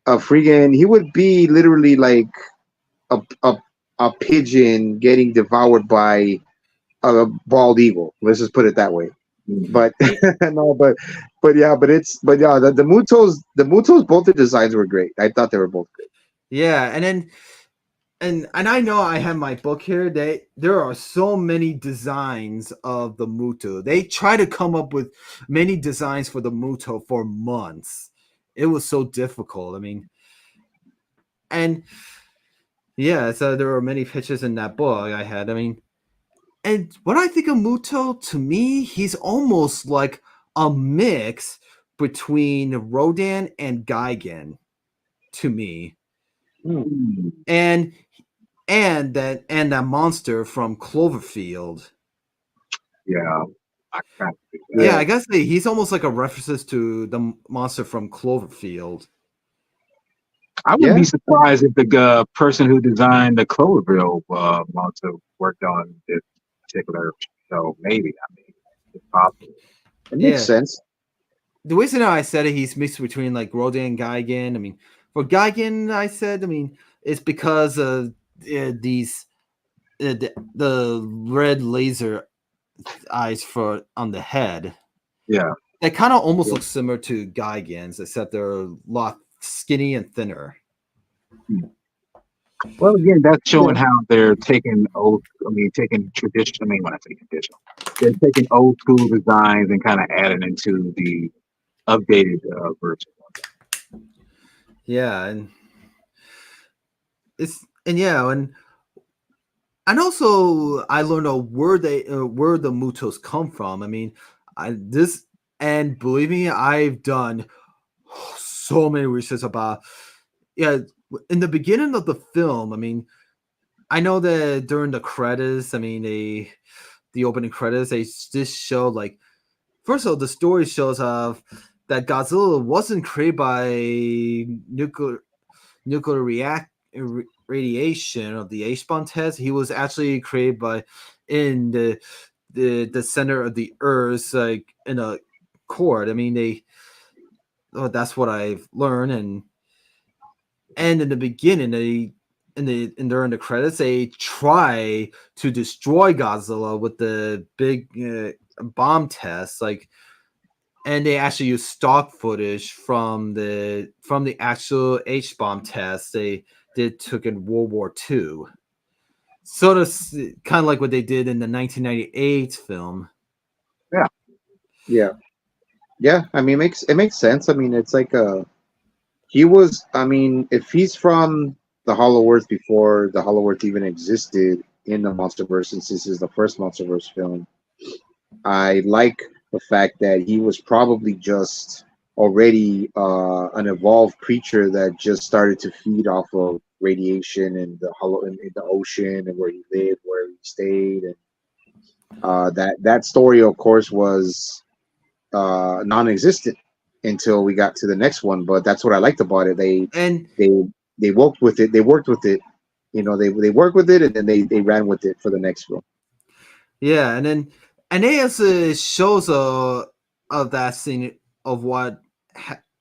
a freaking. He would be literally like a a, a pigeon getting devoured by a bald eagle. Let's just put it that way. But no, but yeah, the Mutos, both the designs were great. I thought they were both great. yeah, and then and I know I have my book here. There are so many designs of the Muto. They try to come up with many designs for the Muto for months. It was so difficult. I mean, and yeah, so there were many pictures in that book I had. I mean, and when I think of Muto, to me, he's almost like a mix between Rodan and Gigan to me. Hmm. And that monster from Cloverfield. Yeah. I kind of think that. Yeah, Yeah, I guess he's almost like a references to the monster from Cloverfield. I wouldn't yeah, be surprised if the person who designed the Cloverfield monster worked on this particular show. Maybe. I mean, it's possible. it makes Yeah, sense. the reason how I said it, he's mixed between like Rodan and Gigan. I mean, for Gigan, I said, I mean, it's because of these the red laser eyes for on the head. Yeah. They kind of almost Yeah. look similar to Gigans, except they're a lot skinny and thinner. Well, again, that's showing Yeah. how they're taking taking tradition. I mean, when I say traditional, they're taking old school designs and kind of adding into the updated version. Yeah, and it's and yeah, and also I learned where the Mutos come from. I mean, I this and believe me, I've done so many research about yeah. In the beginning of the film, I mean, I know that during the credits, I mean, the opening credits, they just show like first of all, the story shows of that Godzilla wasn't created by nuclear radiation of the H-bomb test. He was actually created by in the center of the Earth, like in a core. I mean, that's what I've learned, and in the beginning, during the credits, they try to destroy Godzilla with the big bomb test, like, and they actually use stock footage from the actual H bomb test they took in World War II. Sort of kind of like what they did in the 1998 film. Yeah. Yeah, yeah. I mean, it makes sense. I mean, it's like he was. I mean, if he's from the Hollow Earth before the Hollow Earth even existed in the MonsterVerse, since this is the first MonsterVerse film, I like the fact that he was probably just already an evolved creature that just started to feed off of radiation and the hollow in the ocean and where he lived, where he stayed, and that story, of course, was non-existent until we got to the next one. But that's what I liked about it. And They they worked with it. They worked with it. You know, they worked with it, and then they ran with it for the next film. yeah, and they also shows of that scene of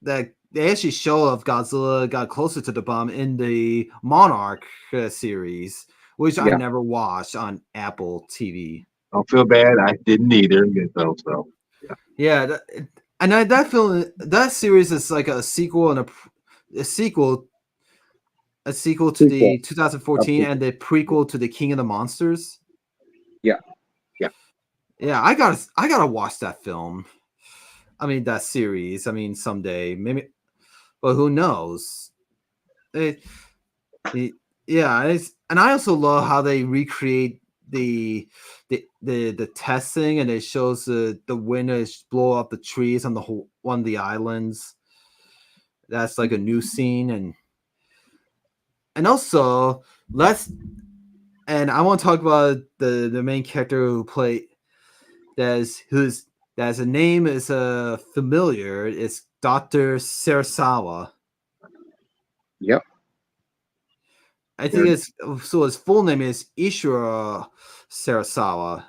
that they actually show of Godzilla got closer to the bomb in the Monarch series, which I Yeah, never watched on Apple TV. Don't feel bad. I didn't either. So yeah. Yeah, that film, that series is like a sequel and a sequel to prequel. the 2014 Prequel. and the prequel to the King of the Monsters. Yeah, Yeah. Yeah, I gotta watch that film. I mean that series. I mean someday maybe, but who knows? It, yeah, and I also love how they recreate the testing, and it shows the wind is blow up the trees on the whole on the islands. That's like a new scene, and also let's and I want to talk about the main character who played that's a name is familiar. It's Dr. Sarasawa. yep. I think it's so his full name is Ishura Sarasawa,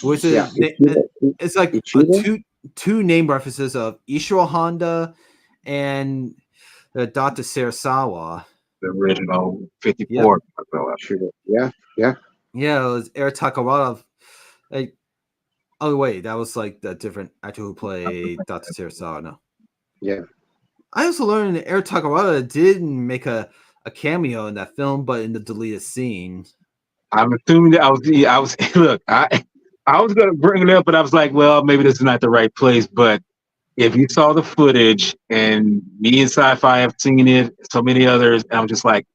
which Yeah, is it's like a Ichiro. two name references of Ishiro Honda and Dr. Sarasawa. The original Yep. 54. So, Ichiro. Yeah, yeah. Yeah, it was Air Takarada. Like, oh wait, that was like the different actor who played Dr. Sarasawa. No. Yeah. I also learned that Air Takarada didn't make a cameo in that film, but in the deleted scene. I'm assuming that I was look, I was gonna bring it up, but I was like, well, maybe this is not the right place. But if you saw the footage, and me and Sci-Fi have seen it, so many others, and I'm just like,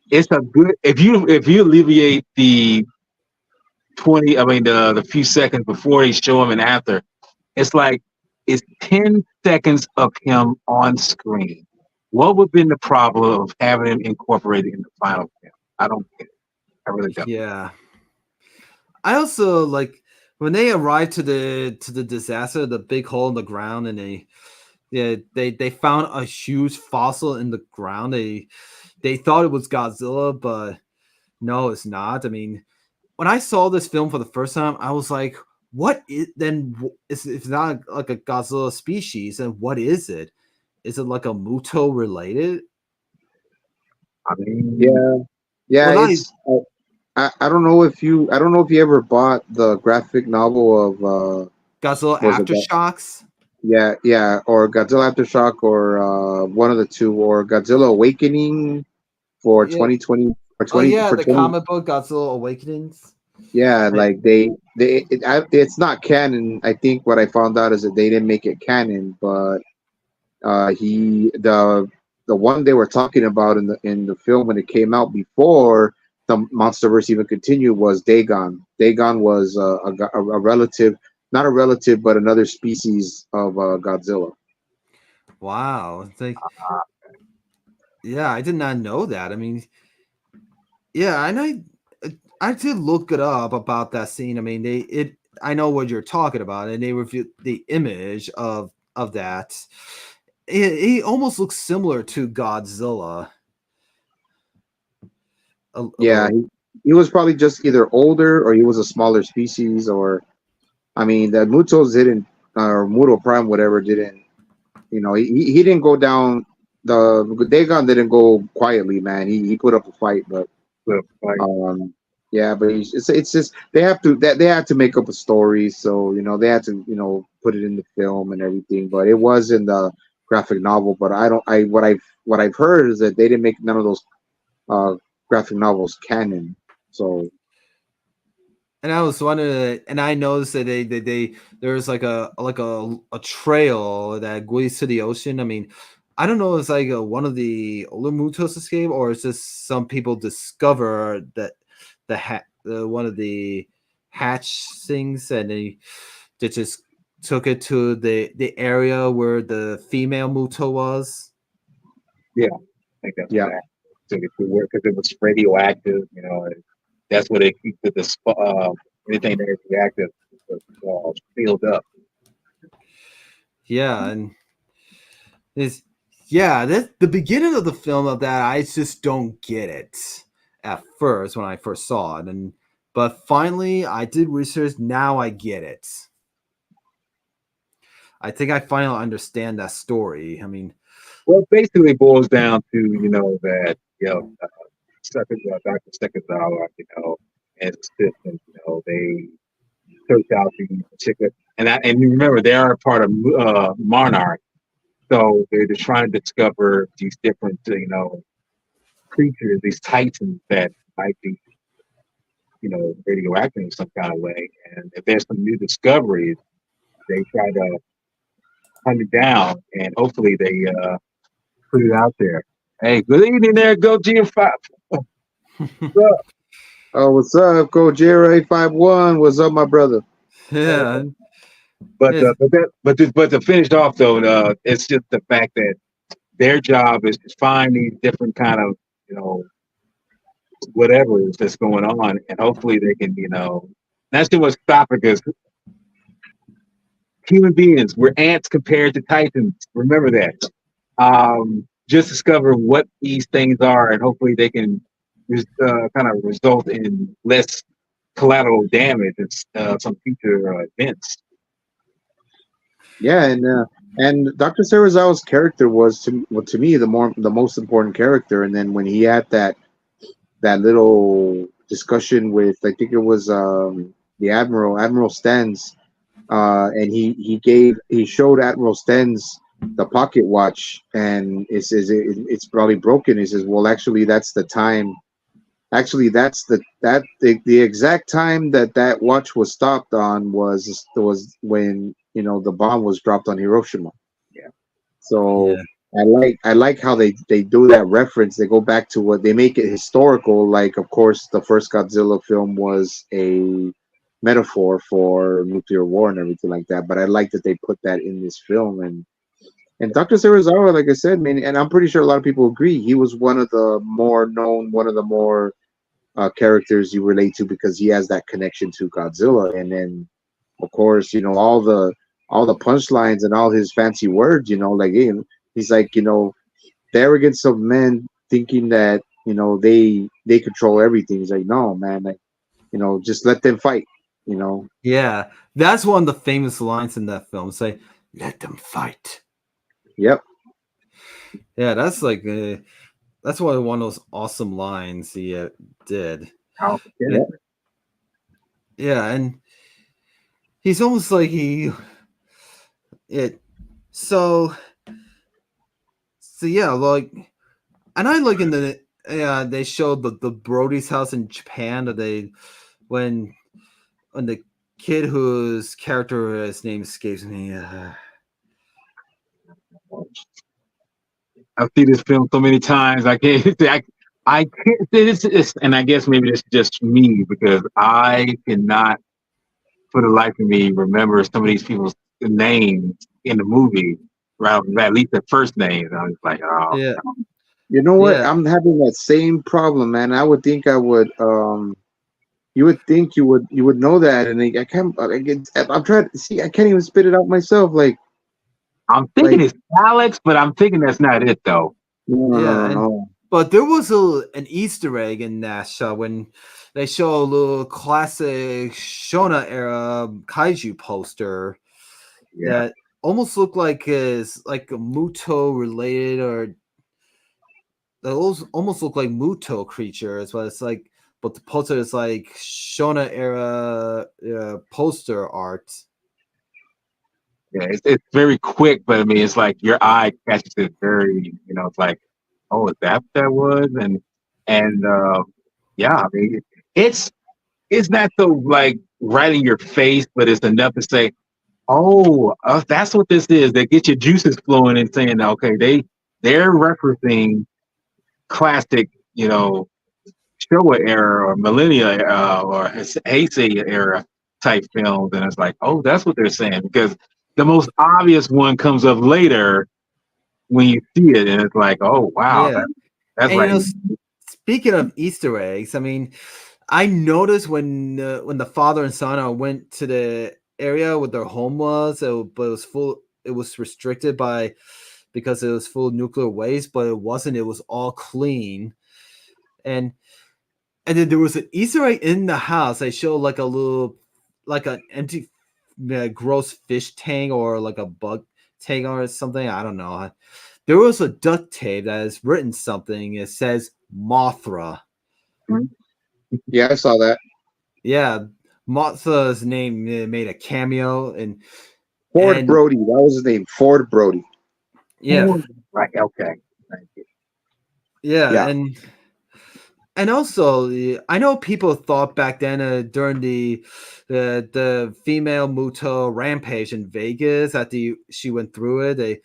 it's a good if you alleviate the 20, I mean the few seconds before they show him and after, it's like it's 10 seconds of him on screen. What would have been the problem of having him incorporated in the final film? I don't get it. I really don't. Yeah. I also like when they arrived to the disaster, the big hole in the ground, and they found a huge fossil in the ground. They thought it was Godzilla, but no, it's not. I mean, when I saw this film for the first time, I was like, "What is then? It's not like a Godzilla species, and what is it? Is it like a Muto related?" I mean, Yeah, yeah. Well, not It's I don't know if you ever bought the graphic novel of Godzilla was it aftershocks. yeah, or Godzilla Aftershock, or one of the two, or Godzilla Awakening for Yeah. 2020 or Oh 20 yeah, for the 20. comic book Godzilla Awakenings. Yeah, I, like it's not canon. I think what I found out is that they didn't make it canon, but the one they were talking about in the film when it came out before the MonsterVerse even continued was Dagon. Dagon was a relative, not a relative, but another species of Godzilla. wow, it's like yeah, I did not know that. I mean, Yeah, and I did look it up about that scene. I mean, I know what you're talking about, and they reviewed the image of that. He almost looks similar to Godzilla a Yeah, little. he was probably just either older or he was a smaller species, or I mean, the Mutos didn't, or Muto Prime, whatever, didn't. He didn't go down. The Dagon didn't go quietly, man. He put up a fight, but But like, um, yeah, but it's just they had to make up a story, so they had to put it in the film and everything. But it was in the graphic novel. But I don't I what I've heard is that they didn't make none of those uh graphic novels canon. So And I was wondering, and I noticed that there's like a trail that goes to the ocean. I mean, I don't know if it's like one of the older Mutos escape, or it's just some people discover that one of the hatch things, and they just took it to the area where the female Muto was. yeah, I think that's yeah, what happened. So because it was radioactive, and that's what they keep anything that is reactive sealed up. Yeah, and Is yeah, that the beginning of the film of that I just don't get it at first when I first saw it, and but finally I did research. Now I get it. I think I finally understand that story. I mean, Well, it basically boils down to that Dr. Sekazawa, and his assistant, they search out the particular, and you remember they are a part of Monarch, so they're just trying to discover these different creatures, these titans that might be radioactive in some kind of way, and if there's some new discoveries, they try to hunt it down, and hopefully they put it out there. Hey, good evening there, Go G5. oh, what's up, Gojira 851? What's up, my brother? yeah, But it's, to finish off though, it's just the fact that their job is to find these different kind of whatever is that's going on, and hopefully they can that's too much topic because human beings we're ants compared to titans. Remember that. Just discover what these things are, and hopefully they can kind of result in less collateral damage and some future events. Yeah, and Dr. Serizawa's character was to me the most important character. And then when he had that little discussion with, I think it was the Admiral Stens, and he showed Admiral Stens the pocket watch, and it's probably broken. He says, well, actually, that's the time. Actually, the exact time that watch was stopped on was when the bomb was dropped on Hiroshima. Yeah. So yeah, I like how they do that reference. They go back to what they make it historical. Like, of course, the first Godzilla film was a metaphor for nuclear war and everything like that. But I like that they put that in this film. And Dr. Serizawa, like I said, man, and I'm pretty sure a lot of people agree, he was one of the more known, one of the more characters you relate to because he has that connection to Godzilla. And then, of course, all the punchlines and all his fancy words. Like he's like, the arrogance of men thinking that they control everything. He's like, no, man, like just let them fight. You know, yeah. That's one of the famous lines in that film. Say, "Let them fight." yep, Yeah, that's one of those awesome lines he did. Yeah. And, yeah, and he's almost like he it. So yeah, like, and I like in the they showed the Brody's house in Japan that they when the kid whose character his name escapes me. I've seen this film so many times. I can't. I can't. And I guess maybe it's just me because I cannot, for the life of me, remember some of these people's names in the movie. Right, at least their first names. I was like, oh, Yeah, You know what? Yeah, I'm having that same problem, man. I would think I would. You would think you would know that, and I can't. I'm trying to see. I can't even spit it out myself. I'm thinking Like it's Alex, but I'm thinking that's not it though. no, no, no, yeah, no, and no. but there was an Easter egg in that show when they show a little classic Shona era kaiju poster Yeah, that almost looked like is like a Muto related, or those almost look like Muto creatures, but it's like, but the poster is like Shona era poster art. yeah. It's very quick, but I mean, it's like your eye catches it very. It's like, oh, is that what that was? And yeah, I mean, it's it's not so like right in your face, but it's enough to say, oh, that's what this is. They get your juices flowing and saying, okay, they're referencing classic, Showa era or Millennia or Heisei era type films, and it's like, oh, that's what they're saying because the most obvious one comes up later when you see it, and it's like, oh, wow, Yeah, that's and like, speaking of Easter eggs, I mean, I noticed when the father and son went to the area where their home was, but it was full. It was restricted by because it was full of nuclear waste, but it wasn't. It was all clean, and then there was an Easter egg in the house. They showed like a little, like an empty, gross fish tank or like a bug tank or something. I don't know. There was a duct tape that has written something. It says Mothra. Yeah, I saw that. Yeah, Mothra's name made a cameo, Ford and Brody. That was his name. Ford Brody. yeah, right, okay. Thank you. yeah, Yeah. and also I know people thought back then during the female Muto rampage in Vegas that she went through it. They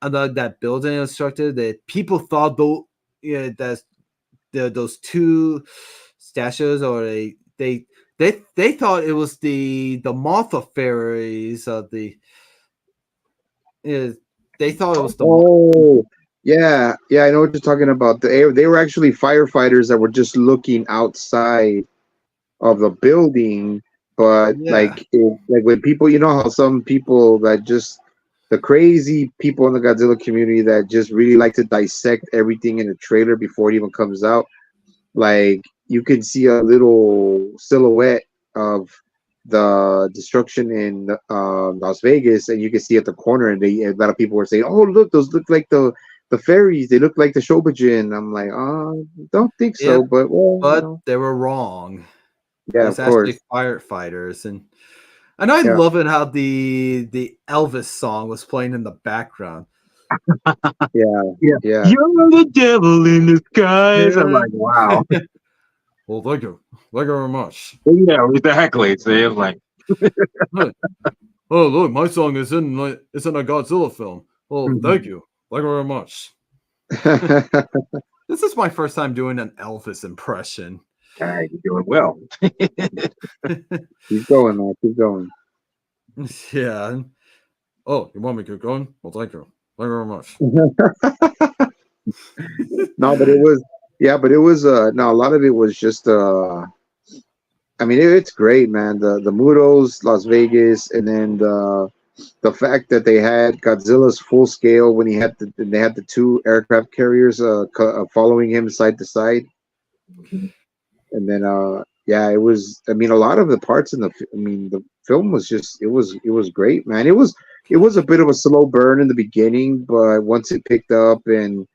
under that building instructed that people thought though, yeah, that those two statues, or they thought it was the Martha fairies of the. Uh, they thought it was the Oh, yeah, yeah. I know what you're talking about. They were actually firefighters that were just looking outside of the building, but yeah, like when people, you know how some people that just the crazy people in the Godzilla community that just really like to dissect everything in a trailer before it even comes out. Like you can see a little silhouette of the destruction in Las Vegas, and you can see at the corner, and a lot of people were saying, "Oh, look, those look like the fairies. They look like the Shobijin." I'm like, don't think yeah, so, but well, but they were wrong. It yeah, was of course, actually firefighters, and I yeah, love it how the Elvis song was playing in the background. yeah, Yeah, yeah. you're the devil in disguise. I'm Yeah. like, wow. Well, thank you very much. Yeah, exactly. See, it's like, Hey, oh look, my song is it's in a Godzilla film. Oh, thank you very much. This is my first time doing an Elvis impression. hey, you're doing well. Keep going, man. Keep going. Yeah. Oh, you want me to keep going? Well, thank you. Thank you very much. No, but it was yeah, but it was no, a lot of it was just I mean it's great, man. The Mutos, Las Vegas, and then the fact that they had Godzilla's full scale when they had the two aircraft carriers following him side to side, and then yeah, it was. I mean, a lot of the parts in I mean, the film was just it was great, man. It was a bit of a slow burn in the beginning, but once it picked up and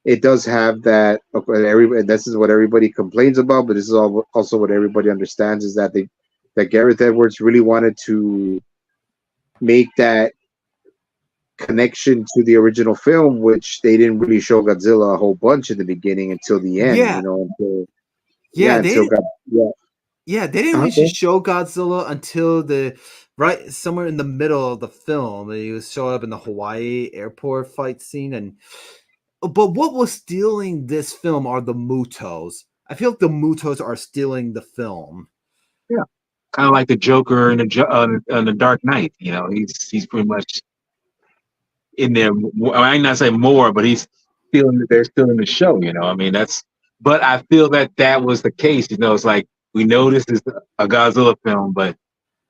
it does have that. Everybody, this is what everybody complains about, but this is also what everybody understands is that Gareth Edwards really wanted to make that connection to the original film, which they didn't really show Godzilla a whole bunch in the beginning until the end. Yeah, Until yeah, yeah, until God, yeah. yeah, they didn't really Okay. show Godzilla until the right somewhere in the middle of the film. He was showing up in the Hawaii airport fight scene, and but what was stealing this film are the Mutos. I feel like the Mutos are stealing the film. Yeah, kind of like the Joker in the Dark Knight. He's pretty much in there. I might not say more, but they're still in the show. I mean, but I feel that was the case. It's like we know this is a Godzilla film, but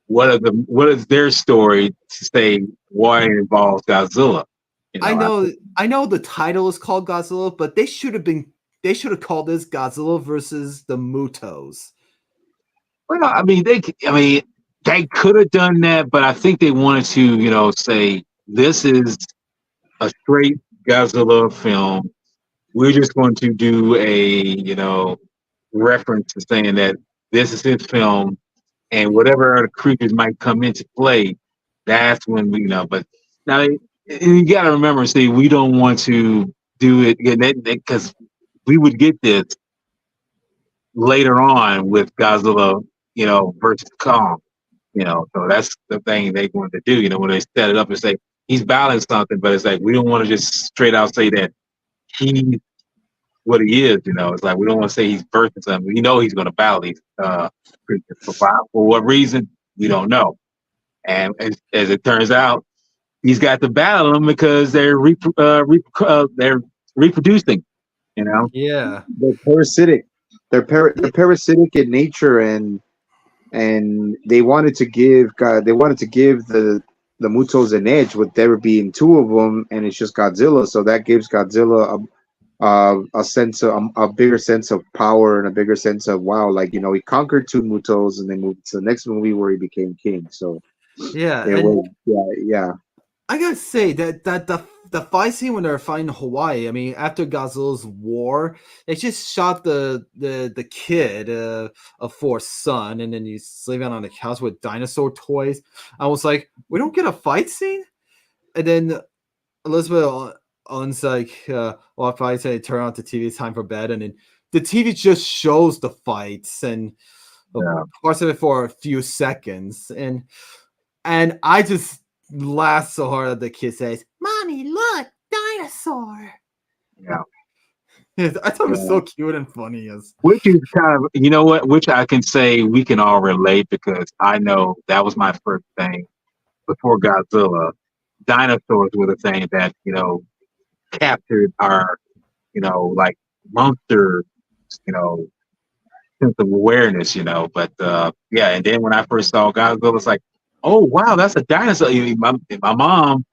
what is their story to say why it involves Godzilla? I know the title is called Godzilla, but they should have called this Godzilla versus the Mutos. Well, they could have done that, but I think they wanted to, say this is a straight Godzilla film. We're just going to do a, reference to saying that this is his film, and whatever other creatures might come into play, that's when But now you got to remember, see, we don't want to do it because we would get this later on with Godzilla, versus Kong. So that's the thing they want to do. When they set it up and say he's battling something, but it's like we don't want to just straight out say that he's what he is. It's like we don't want to say he's versus something. We know he's going to battle these creatures. For what reason, we don't know. And as it turns out, he's got to battle them because they're reproducing. Yeah. They're parasitic. They're parasitic in nature, and they wanted to give the Mutos an edge with there being two of them, and it's just Godzilla. So that gives Godzilla a sense of a bigger sense of power and a bigger sense of wow, like he conquered two Mutos and then moved to the next movie where he became king. So Yeah, it was yeah. I gotta say that the fight scene when they're fighting Hawaii, I mean, after Godzilla's war, they just shot the kid of Forrest's son, and then he's sleeping on the couch with dinosaur toys. I was like, we don't get a fight scene, and then Elizabeth Owens like, well, if I say turn on the TV, it's time for bed, and then the TV just shows the fights and parts of it for a few seconds, and I just laughed so hard that the kid says, "Mommy, look, dinosaur." Yeah. I thought it was so cute and funny. Which is kind of, which I can say we can all relate because I know that was my first thing before Godzilla. Dinosaurs were the thing that, captured our, like monster, sense of awareness, But and then when I first saw Godzilla, it's like, oh wow, that's a dinosaur. My mom,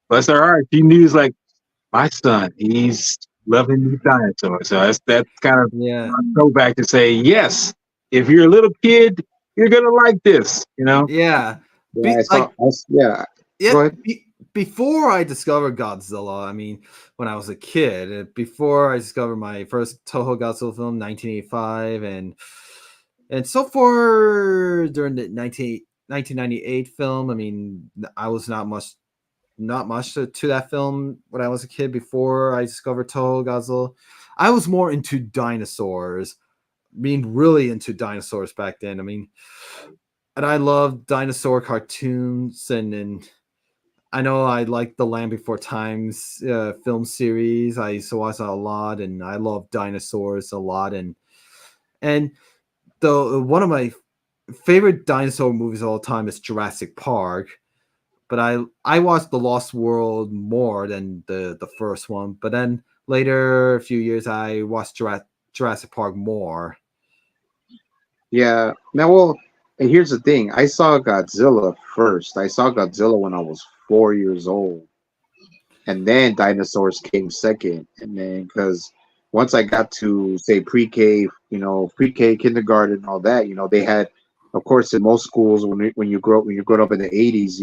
bless her heart, she knew it's like my son, he's loving these dinosaurs. So that's kind of a throwback to say, yes, if you're a little kid, you're gonna like this, Yeah. Go ahead. Before I discovered Godzilla, I mean, when I was a kid, before I discovered my first Toho Godzilla film, 1985, and so far during the 1998 film, I mean, I was not much to that film when I was a kid before I discovered Toho Godzilla. I was more into dinosaurs, really into dinosaurs back then. I mean, and I love dinosaur cartoons, and I know I like the Land Before Times film series. I used to watch that a lot, and I love dinosaurs a lot. And one of my favorite dinosaur movies of all time is Jurassic Park. But I watched The Lost World more than the first one. But then later, a few years, I watched Jurassic Park more. Yeah. Now, well, and here's the thing. I saw Godzilla first. I saw Godzilla when I was 4 years old, and then dinosaurs came second. And then because once I got to say pre-K, pre-K, kindergarten, all that, they had, of course, in most schools when you grow up in the 80s,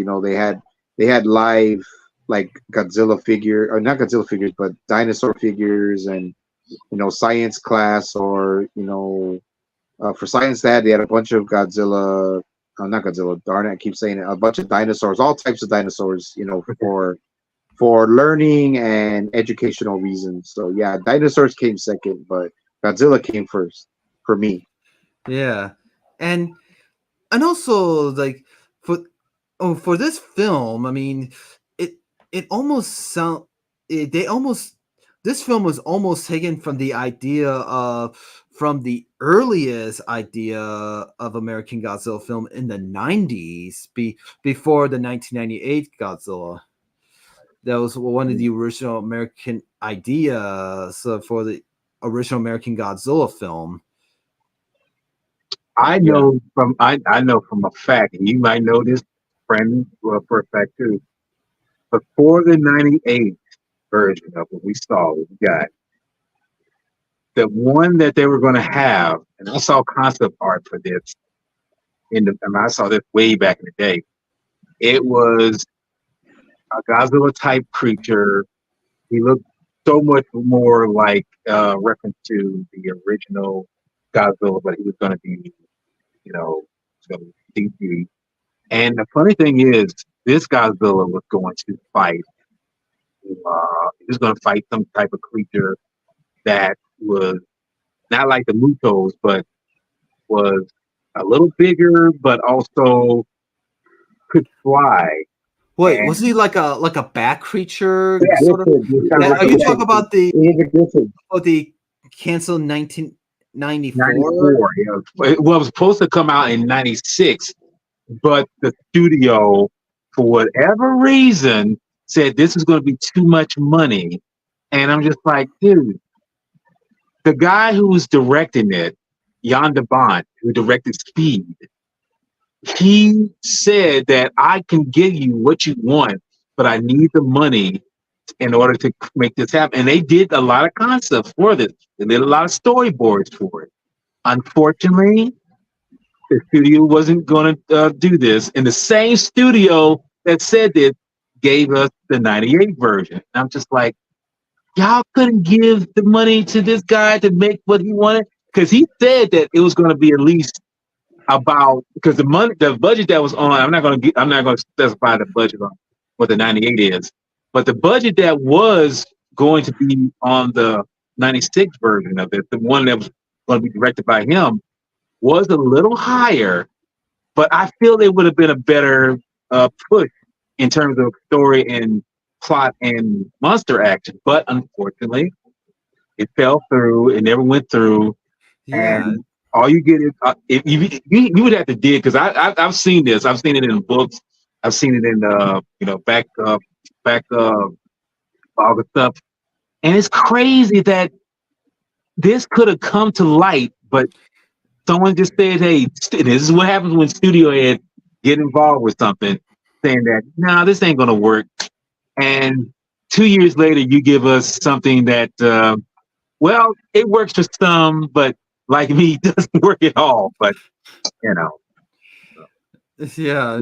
they had live like Godzilla figure or not Godzilla figures, but dinosaur figures, and science class or for science they had a bunch of Godzilla. Not Godzilla. Darn it! I keep saying it. A bunch of dinosaurs, all types of dinosaurs. For learning and educational reasons. So yeah, dinosaurs came second, but Godzilla came first for me. Yeah, and also like for this film, I mean, it almost sound they almost this film was almost taken from the earliest idea of American Godzilla film in the 90s before the 1998 Godzilla. that was one of the original American ideas for the original American Godzilla film. I know I know from a fact, and you might know this, friend, for a fact too. Before the '98 version of what we saw, what we got, the one that they were going to have, and I saw concept art for this I saw this way back in the day. It was a Godzilla type creature. He looked so much more like reference to the original Godzilla, but he was going to be, so CG. And the funny thing is, this Godzilla was going to fight. He was going to fight some type of creature that was not like the Mutos, but was a little bigger, but also could fly. Wait, And wasn't he like a bat creature yeah, sort of? Are you talking about the canceled 1994? 94. Yeah. Well, it was supposed to come out in 96, but the studio, for whatever reason, said this is going to be too much money. And I'm just like, dude, the guy who was directing it, Jan de Bont, who directed Speed, he said that I can give you what you want, but I need the money in order to make this happen. And they did a lot of concepts for this. They did a lot of storyboards for it. Unfortunately, the studio wasn't going to do this. And the same studio that said this gave us the 98 version. And I'm just like, y'all couldn't give the money to this guy to make what he wanted? Because he said that it was going to be at least about, because the budget that was on, I'm not going to specify the budget on what the 98 is, but the budget that was going to be on the 96 version of it, the one that was going to be directed by him, was a little higher, but I feel it would have been a better push in terms of story and plot and monster action. But unfortunately, it fell through. It never went through. Yeah. And all you get is if you would have to dig, because I've seen this. I've seen it in books. I've seen it in back all the stuff. And it's crazy that this could have come to light, but someone just said, "Hey, this is what happens when studio heads get involved with something," saying that, "No, this ain't gonna work." And 2 years later, you give us something that, well, it works for some, but like me, it doesn't work at all. But you know, Yeah.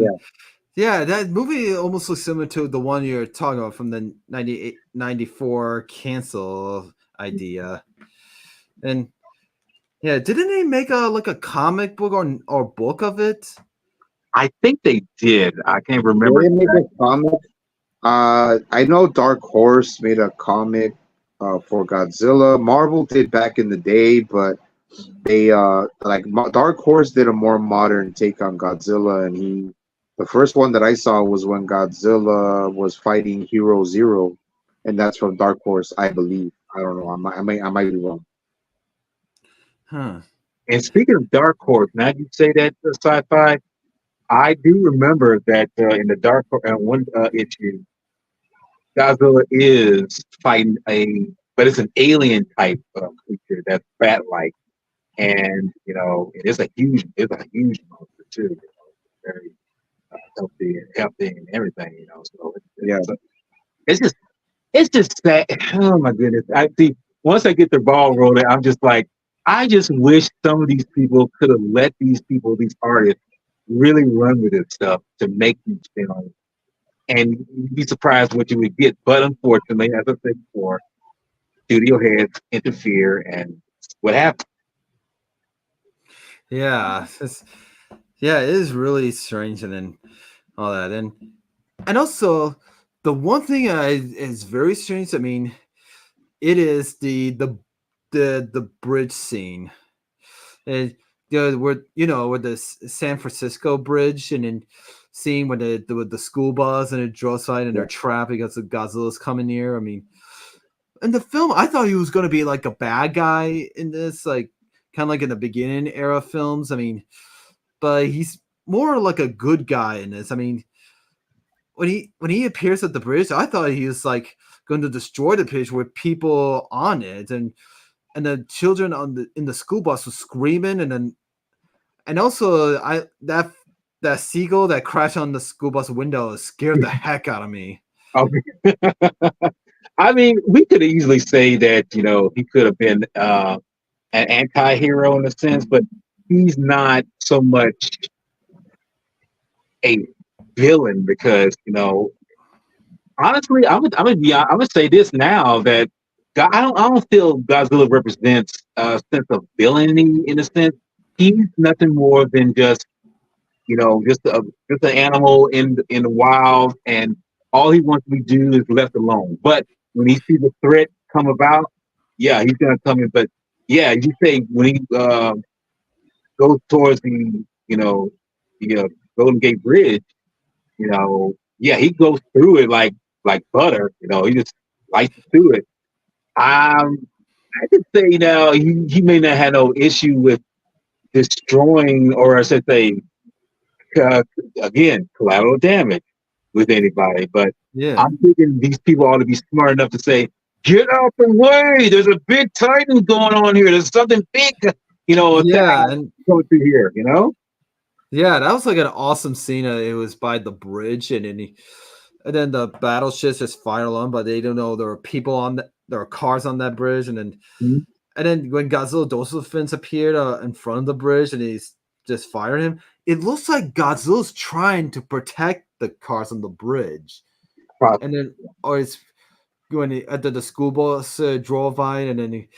Yeah, that movie almost looks similar to the one you're talking about from the 94 cancel idea. And yeah, didn't they make a comic book or book of it? I think they did. I can't remember. They make a comic. I know Dark Horse made a comic for Godzilla. Marvel did back in the day, but they Dark Horse did a more modern take on Godzilla, and the first one that I saw was when Godzilla was fighting Hero Zero, and that's from Dark Horse, I believe. I don't know. I might be wrong. Huh. And speaking of Dark Horse, now you say that sci-fi, I do remember that in the Dark Horse one issue, Godzilla is fighting but it's an alien type creature that's bat-like, and it's a huge monster too. Very healthy and everything. So it's just sad. Oh my goodness! I see. Once I get the ball rolling, I'm just like, I just wish some of these people could have let these artists, really run with this stuff to make these films, and you'd be surprised what you would get. But unfortunately, as I said before, studio heads interfere, and what happened? Yeah, it is really strange, and then all that, and also the one thing is very strange. I mean, it is the bridge scene, and where with the San Francisco bridge, and then seeing with the school bus and the drill side and they're trapped because the Godzilla's coming near. I mean, in the film, I thought he was going to be like a bad guy in this, like kind of like in the beginning era films. I mean, but he's more like a good guy in this. I mean, when he appears at the bridge, I thought he was like going to destroy the bridge with people on it, and the children in the school bus was screaming, and also that seagull that crashed on the school bus window scared the heck out of me. I mean, we could easily say that he could have been an anti-hero in a sense, but he's not so much a villain because honestly, I'm gonna say this now that I don't feel Godzilla represents a sense of villainy in a sense. He's nothing more than just an animal in the wild, and all he wants to do is left alone. But when he sees the threat come about, yeah, he's gonna come in. But yeah, you say when he goes towards the Golden Gate Bridge, yeah, he goes through it like butter. He just slices through it. I could say now he may not have no issue with destroying, or I should say, uh, again, collateral damage with anybody. But Yeah, I'm thinking these people ought to be smart enough to say, "Get out the way! There's a big Titan going on here. There's something big, attack yeah, and going through here." yeah, that was like an awesome scene. It was by the bridge, and then the battleships just fire along, but they don't know there are people there are cars on that bridge, Mhm. and then when Godzilla Dolphins appeared in front of the bridge and he's just fired him, it looks like Godzilla's trying to protect the cars on the bridge, and then or it's when after the school bus drove by and then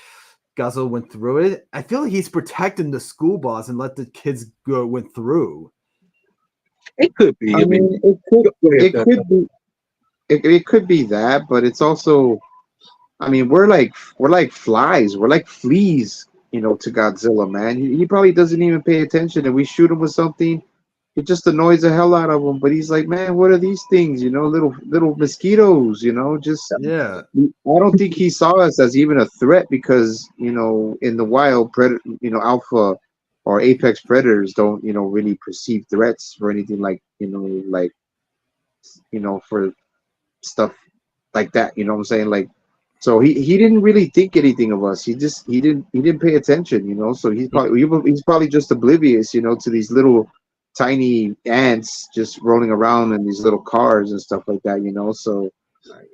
Godzilla went through it. I feel like he's protecting the school bus and let the kids went through. It could be. I I mean, mean, it could go ahead, it could be it could be that, but it's also, I mean, we're like flies, we're like fleas, to Godzilla, man. He probably doesn't even pay attention, and we shoot him with something, it just annoys the hell out of him. But he's like, man, what are these things? Little mosquitoes. Just Yeah, I don't think he saw us as even a threat because in the wild, alpha or apex predators don't really perceive threats for anything like for stuff like that. You know what I'm saying? Like, so he didn't really think anything of us. He didn't pay attention. So he's probably just oblivious. To these little tiny ants just rolling around in these little cars and stuff like that. So,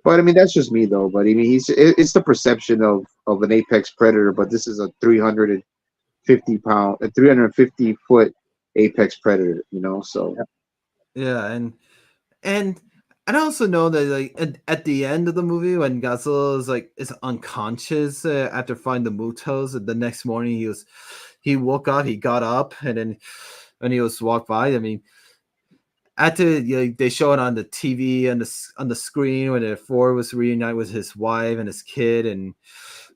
but I mean that's just me though. But I mean it's the perception of an apex predator. But this is a 350 foot apex predator. So yeah, and I also know that like at the end of the movie when Godzilla is unconscious after finding the Mutos, and the next morning he woke up, he got up, and then when he was walked by, I mean, after they show it on the TV and on the screen when Ford was reunited with his wife and his kid, and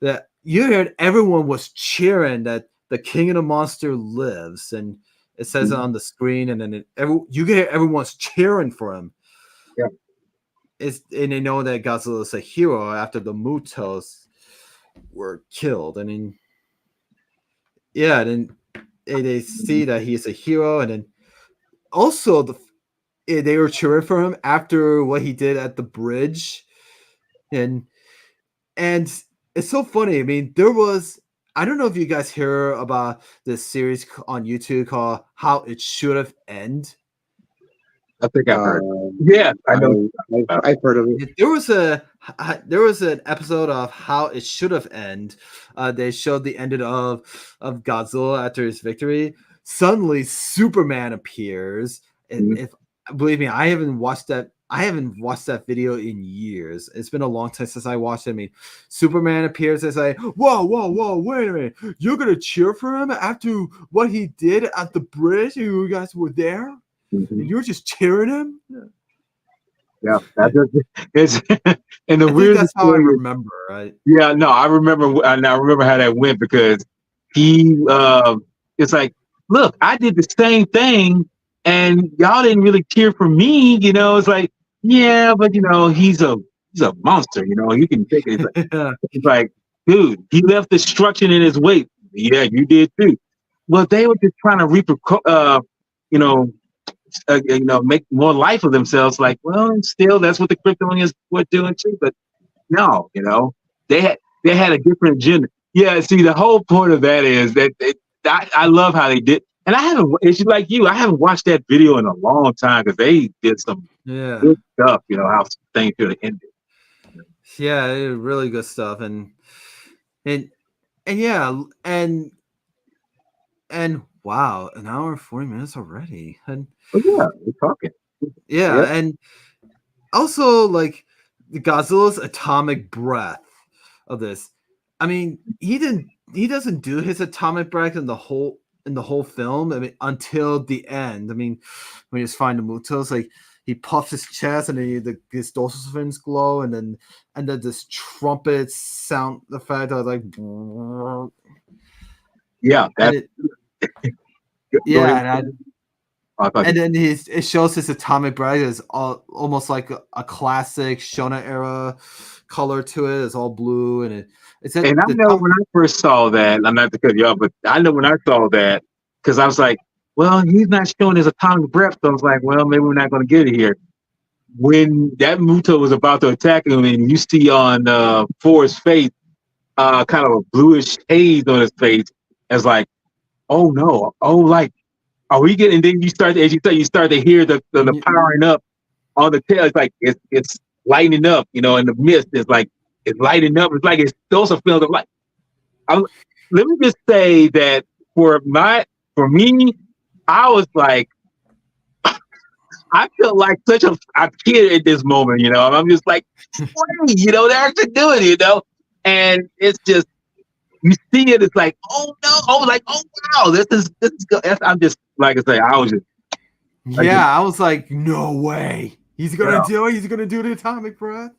that you heard everyone was cheering that the King of the Monster lives, and it says it on the screen, and then you hear everyone's cheering for him. Yeah. And they know that Godzilla is a hero after the Mutos were killed. I mean, yeah, then they see that he's a hero, and then also they were cheering for him after what he did at the bridge, and it's so funny. I mean, I don't know if you guys hear about this series on YouTube called "How It Should Have Ended." I think I've heard. Yeah, I know. I've heard of it. There was an episode of How It Should Have Ended. They showed the ending of Godzilla after his victory. Suddenly, Superman appears, and if believe me, I haven't watched that. I haven't watched that video in years. It's been a long time since I watched it. I mean, Superman appears and say, "Whoa, whoa, whoa! Wait a minute! You're gonna cheer for him after what he did at the bridge? You guys were there, and you're just cheering him." Yeah, it's and the I think weirdest that's how I thing is, remember, right? yeah, no, I remember, and I remember how that went because he, it's like, look, I did the same thing, and y'all didn't really cheer for me. It's like, yeah, but he's a monster. He can take it. It's like, dude, he left destruction in his wake. Yeah, you did too. Well, they were just trying to you know, make more life of themselves. Like, well, still, that's what the Kryptonians were doing too. But no, they had a different agenda. Yeah, see, the whole point of that is that I love how they did. And I haven't, it's like you, I haven't watched that video in a long time because they did some Yeah. good stuff. How things should have ended. Yeah, really good stuff, and yeah, and wow, an hour and 40 minutes already, and But yeah, we're talking. yeah, Yep. and also like the Godzilla's atomic breath of this. I mean, he doesn't do his atomic breath in the whole film. I mean, until the end. I mean, when he's find the Mutos, like he puffs his chest and then his dorsal fins glow, and then this trumpet sound effect of like Yeah, and that's it, go ahead. yeah, and then it shows his atomic breath is almost like a classic Shona era color to it. It's all blue, and it's at And I the know top. when I first saw that, I'm not to cut you off, but I know when I saw that, because I was like, well, he's not showing his atomic breath. So I was like, well, maybe we're not going to get it here. When that Muto was about to attack him, and you see on Ford's face, kind of a bluish haze on his face, as like, oh no, oh, like, are we getting? And then you start, as you say, you start to hear the powering up on the tail. It's like it's lighting up, and the mist is like it's lighting up. It's like it's those are feeling like. Let me just say that for me, I was like, I felt like such a kid at this moment. I'm just like, hey, they're actually doing it, and it's just you see it. It's like, oh no, oh like, oh wow, this is good. I'm just like I say, I was just. Yeah, I was like, no way. He's gonna Yeah. do it. He's gonna do the atomic breath.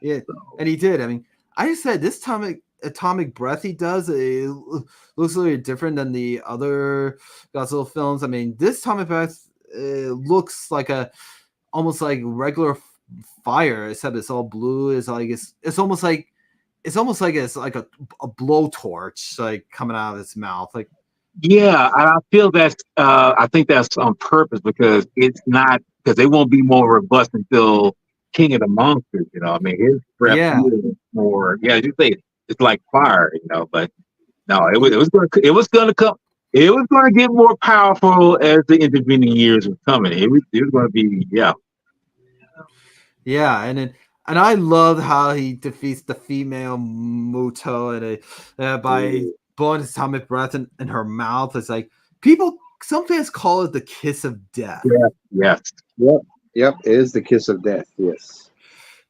Yeah, and he did. I mean, I just said this atomic breath he does it looks a little different than the other Godzilla films. I mean, this atomic breath looks like almost like regular fire, except it's all blue. It's like it's almost like it's like a blowtorch like coming out of his mouth. Like Yeah, I feel that's. I think that's on purpose because it's not because they won't be more robust until King of the Monsters. I mean, his breath yeah, is more. Yeah, as you say, it's like fire. But no, it was going to come. It was going to get more powerful as the intervening years were coming. It was going to be yeah, and I love how he defeats the female Muto by blowing his atomic breath in her mouth. It's like some fans call it the kiss of death. Yeah, yes. Yep. It is the kiss of death. Yes.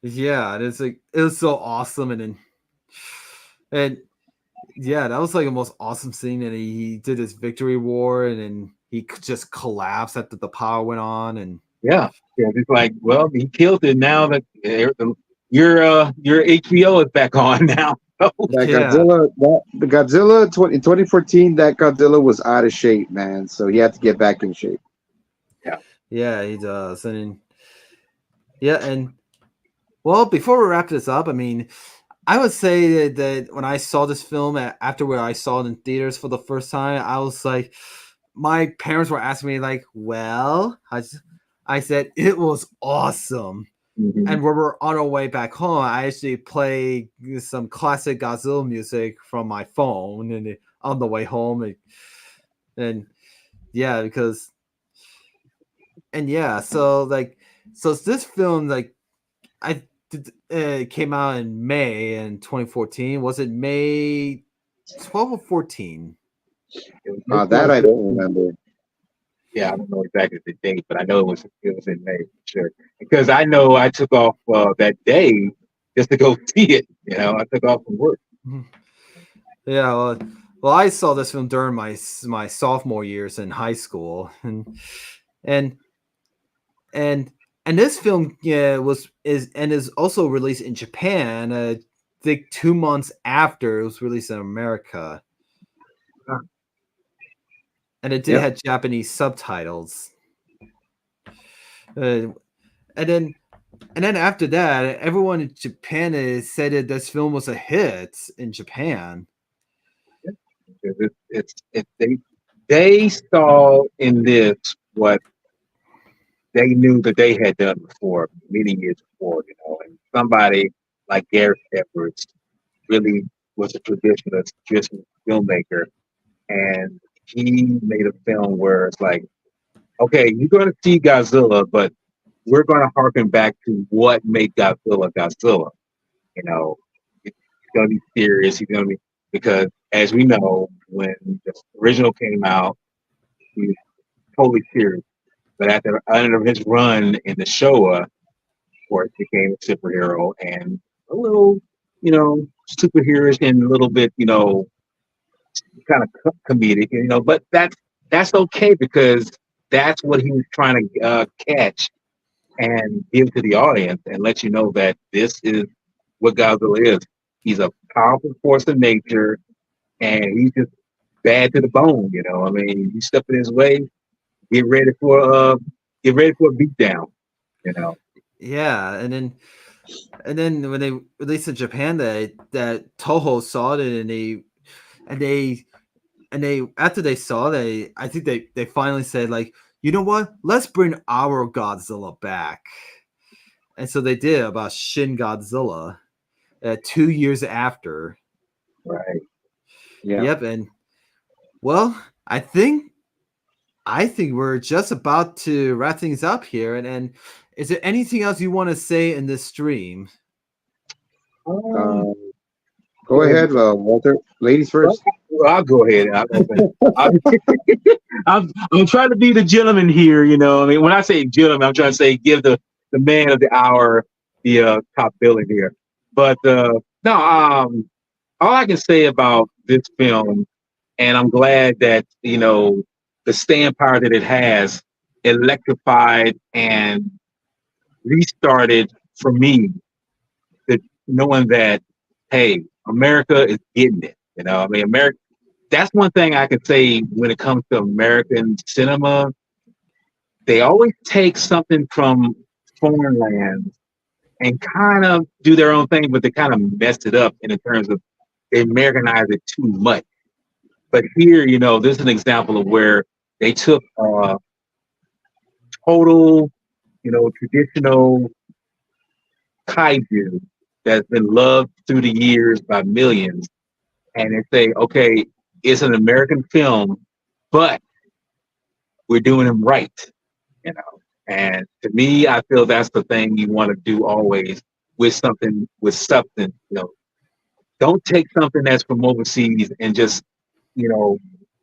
Yeah, and it's like it was so awesome, and yeah, that was like the most awesome scene. And he did his victory war, and then he just collapsed after the power went on, and Yeah. It's like, well, he killed it. Now that your HBO is back on now. That yeah, Godzilla, the Godzilla in 2014, that Godzilla was out of shape, man. So he had to get back in shape. yeah, he does, and well, before we wrap this up, I mean, I would say that when I saw this film after where I saw it in theaters for the first time, I was like, my parents were asking me like, well, I said it was awesome. Mhm. And when we're on our way back home, I actually play some classic Godzilla music from my phone and on the way home, and yeah, so this film I came out in May in 2014. Was it May 12 or 14? That I don't remember. Yeah, I don't know exactly the date, but I know it was in May for sure. Because I know I took off that day just to go see it. I took off from work. Yeah, well, I saw this film during my sophomore years in high school, and and this film is also released in Japan. I think 2 months after it was released in America, and it did have Japanese subtitles. And then after that, everyone in Japan said that this film was a hit in Japan. It's they saw in this what they knew that they had done before many years before, and somebody like Gareth Edwards really was a traditional filmmaker, and he made a film where it's like, okay, you're going to see Godzilla, but we're going to harken back to what made Godzilla Godzilla. It's going to be serious. He's going to be because, as we know, when the original came out, he was totally serious. But at the end of his run in the Showa, of course, became a superhero and a little, superheroish and a little bit, kind of comedic, But that's okay because that's what he was trying to catch and give to the audience and let you know that this is what Godzilla is. He's a powerful force of nature, and he's just bad to the bone. I mean, you step in his way, get ready for get ready for a beatdown. Yeah, and then when they released in Japan, that Toho saw it and they after they saw it, I think they finally said, like, you know what? Let's bring our Godzilla back. And so they did about Shin Godzilla 2 years after. Right. Yeah. Yep, and well, I think we're just about to wrap things up here. And is there anything else you want to say in this stream? Um, Go ahead, Walter. Ladies first. well, I'll go ahead. I'll open. I'm trying to be the gentleman here. I mean, when I say gentleman, I'm trying to say give the man of the hour the top billing here. But no, all I can say about this film, and I'm glad that the staying power that it has electrified and restarted for me, that knowing that, hey, America is getting it. I mean, America. That's one thing I can say when it comes to American cinema. They always take something from foreign lands and kind of do their own thing, but they kind of mess it up in terms of they Americanize it too much. But here, this is an example of where they took total, traditional kaiju that's been loved through the years by millions, and they say, okay, it's an American film, but we're doing them right, you know. And to me, I feel that's the thing you want to do always with something with substance. Don't take something that's from overseas and just,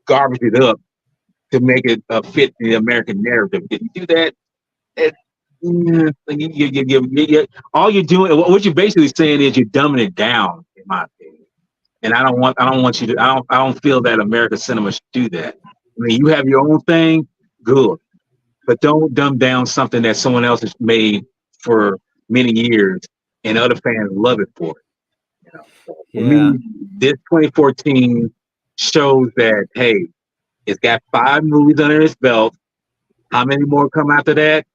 garbage it up to make it fit the American narrative. If you do that, it, all you're doing, what you're basically saying is you're dumbing it down, in my opinion. And I don't want you to, I don't feel that American cinema should do that. I mean, you have your own thing, good, but don't dumb down something that someone else has made for many years and other fans love it for it. So for Yeah. me, this 2014 shows that, hey, it's got 5 movies under its belt. How many more come after that?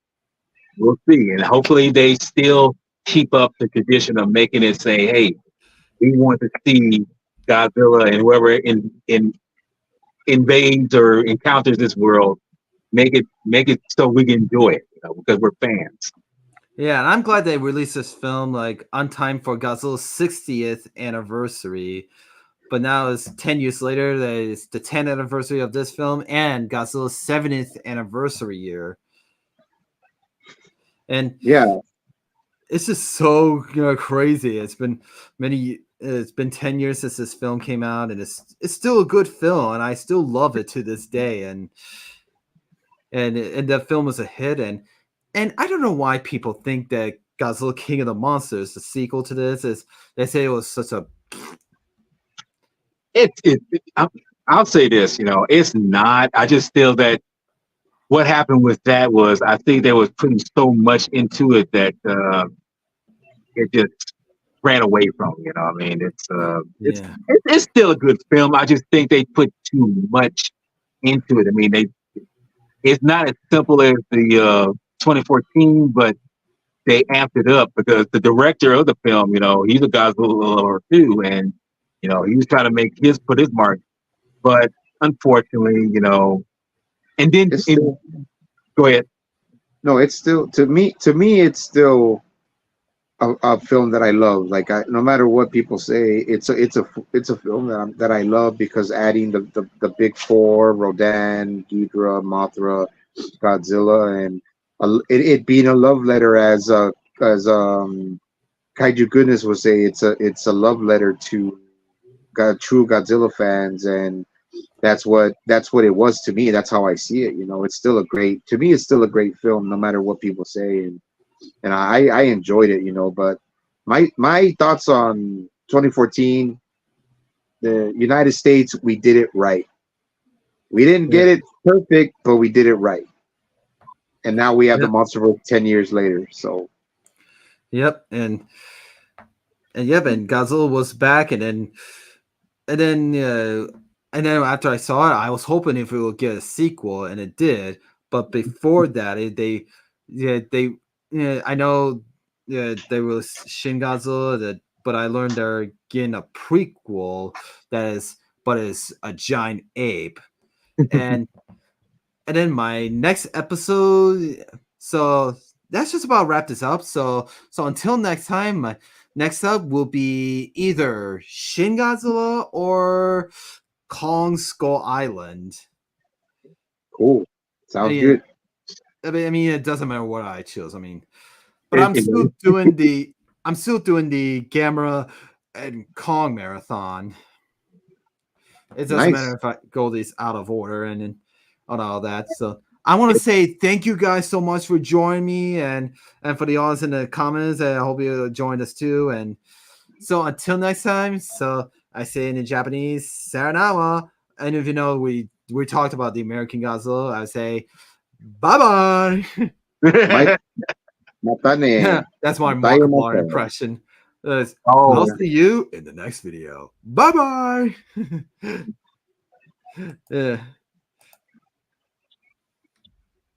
We'll see. And hopefully they still keep up the tradition of making it say, hey, we want to see Godzilla and whoever invades or encounters this world, make it so we can enjoy it, because we're fans. Yeah, and I'm glad they released this film like on time for Godzilla's 60th anniversary. But now it's 10 years later. That is the 10th anniversary of this film and Godzilla's 70th anniversary year. And Yeah, it's just so crazy. It's been 10 years since this film came out, and it's still a good film, and I still love it to this day. And the film was a hit, and I don't know why people think that Godzilla King of the Monsters, the sequel to this, is they say it was such a I'll say this, it's not. I just feel that what happened with that was I think they was putting so much into it that it just ran away from. I mean, yeah. it's still a good film. I just think they put too much into it. I mean, it's not as simple as the 2014, but they amped it up because the director of the film, he's a Godzilla lover too, and he was trying to put his mark, but unfortunately, and then it's still go ahead. no, it's still to me it's still a film that I love. Like no matter what people say, it's a film that I love because adding the big four: Rodan, Ghidorah, Mothra, Godzilla, and it being a love letter as Kaiju Goodness would say, it's a love letter to true Godzilla fans, and that's what it was to me. That's how I see it. It's still a great to me. It's still a great film, no matter what people say, and I enjoyed it. But my thoughts on 2014, the United States, we did it right. We didn't Yeah. get it perfect, but we did it right. And now we have the Yep. Monsterverse 10 years later. So Yep. And Godzilla was back, and then after I saw it, I was hoping if it would get a sequel, and it did. But before that, I know, there was Shin Godzilla, but I learned they're getting a prequel that is a giant ape, and then my next episode. So that's just about wrap this up. So until next time, my next up will be either Shin Godzilla or Kong Skull Island. cool. I Sounds mean, good. it doesn't matter what I choose. But It- it- I'm still doing the Gamera and Kong marathon. It doesn't Nice. matter if I go these out of order and all that. So I want to say thank you guys so much for joining me, and for the audience in the comments. I hope you joined us too. And so until next time, so I say in Japanese, "Sayonara." And if you know we talked about the American Godzilla, I say bye bye. Mike, matane. That's my Markiplier Sayonara. impression. I'll oh, see you in the next video. Bye bye. Yeah.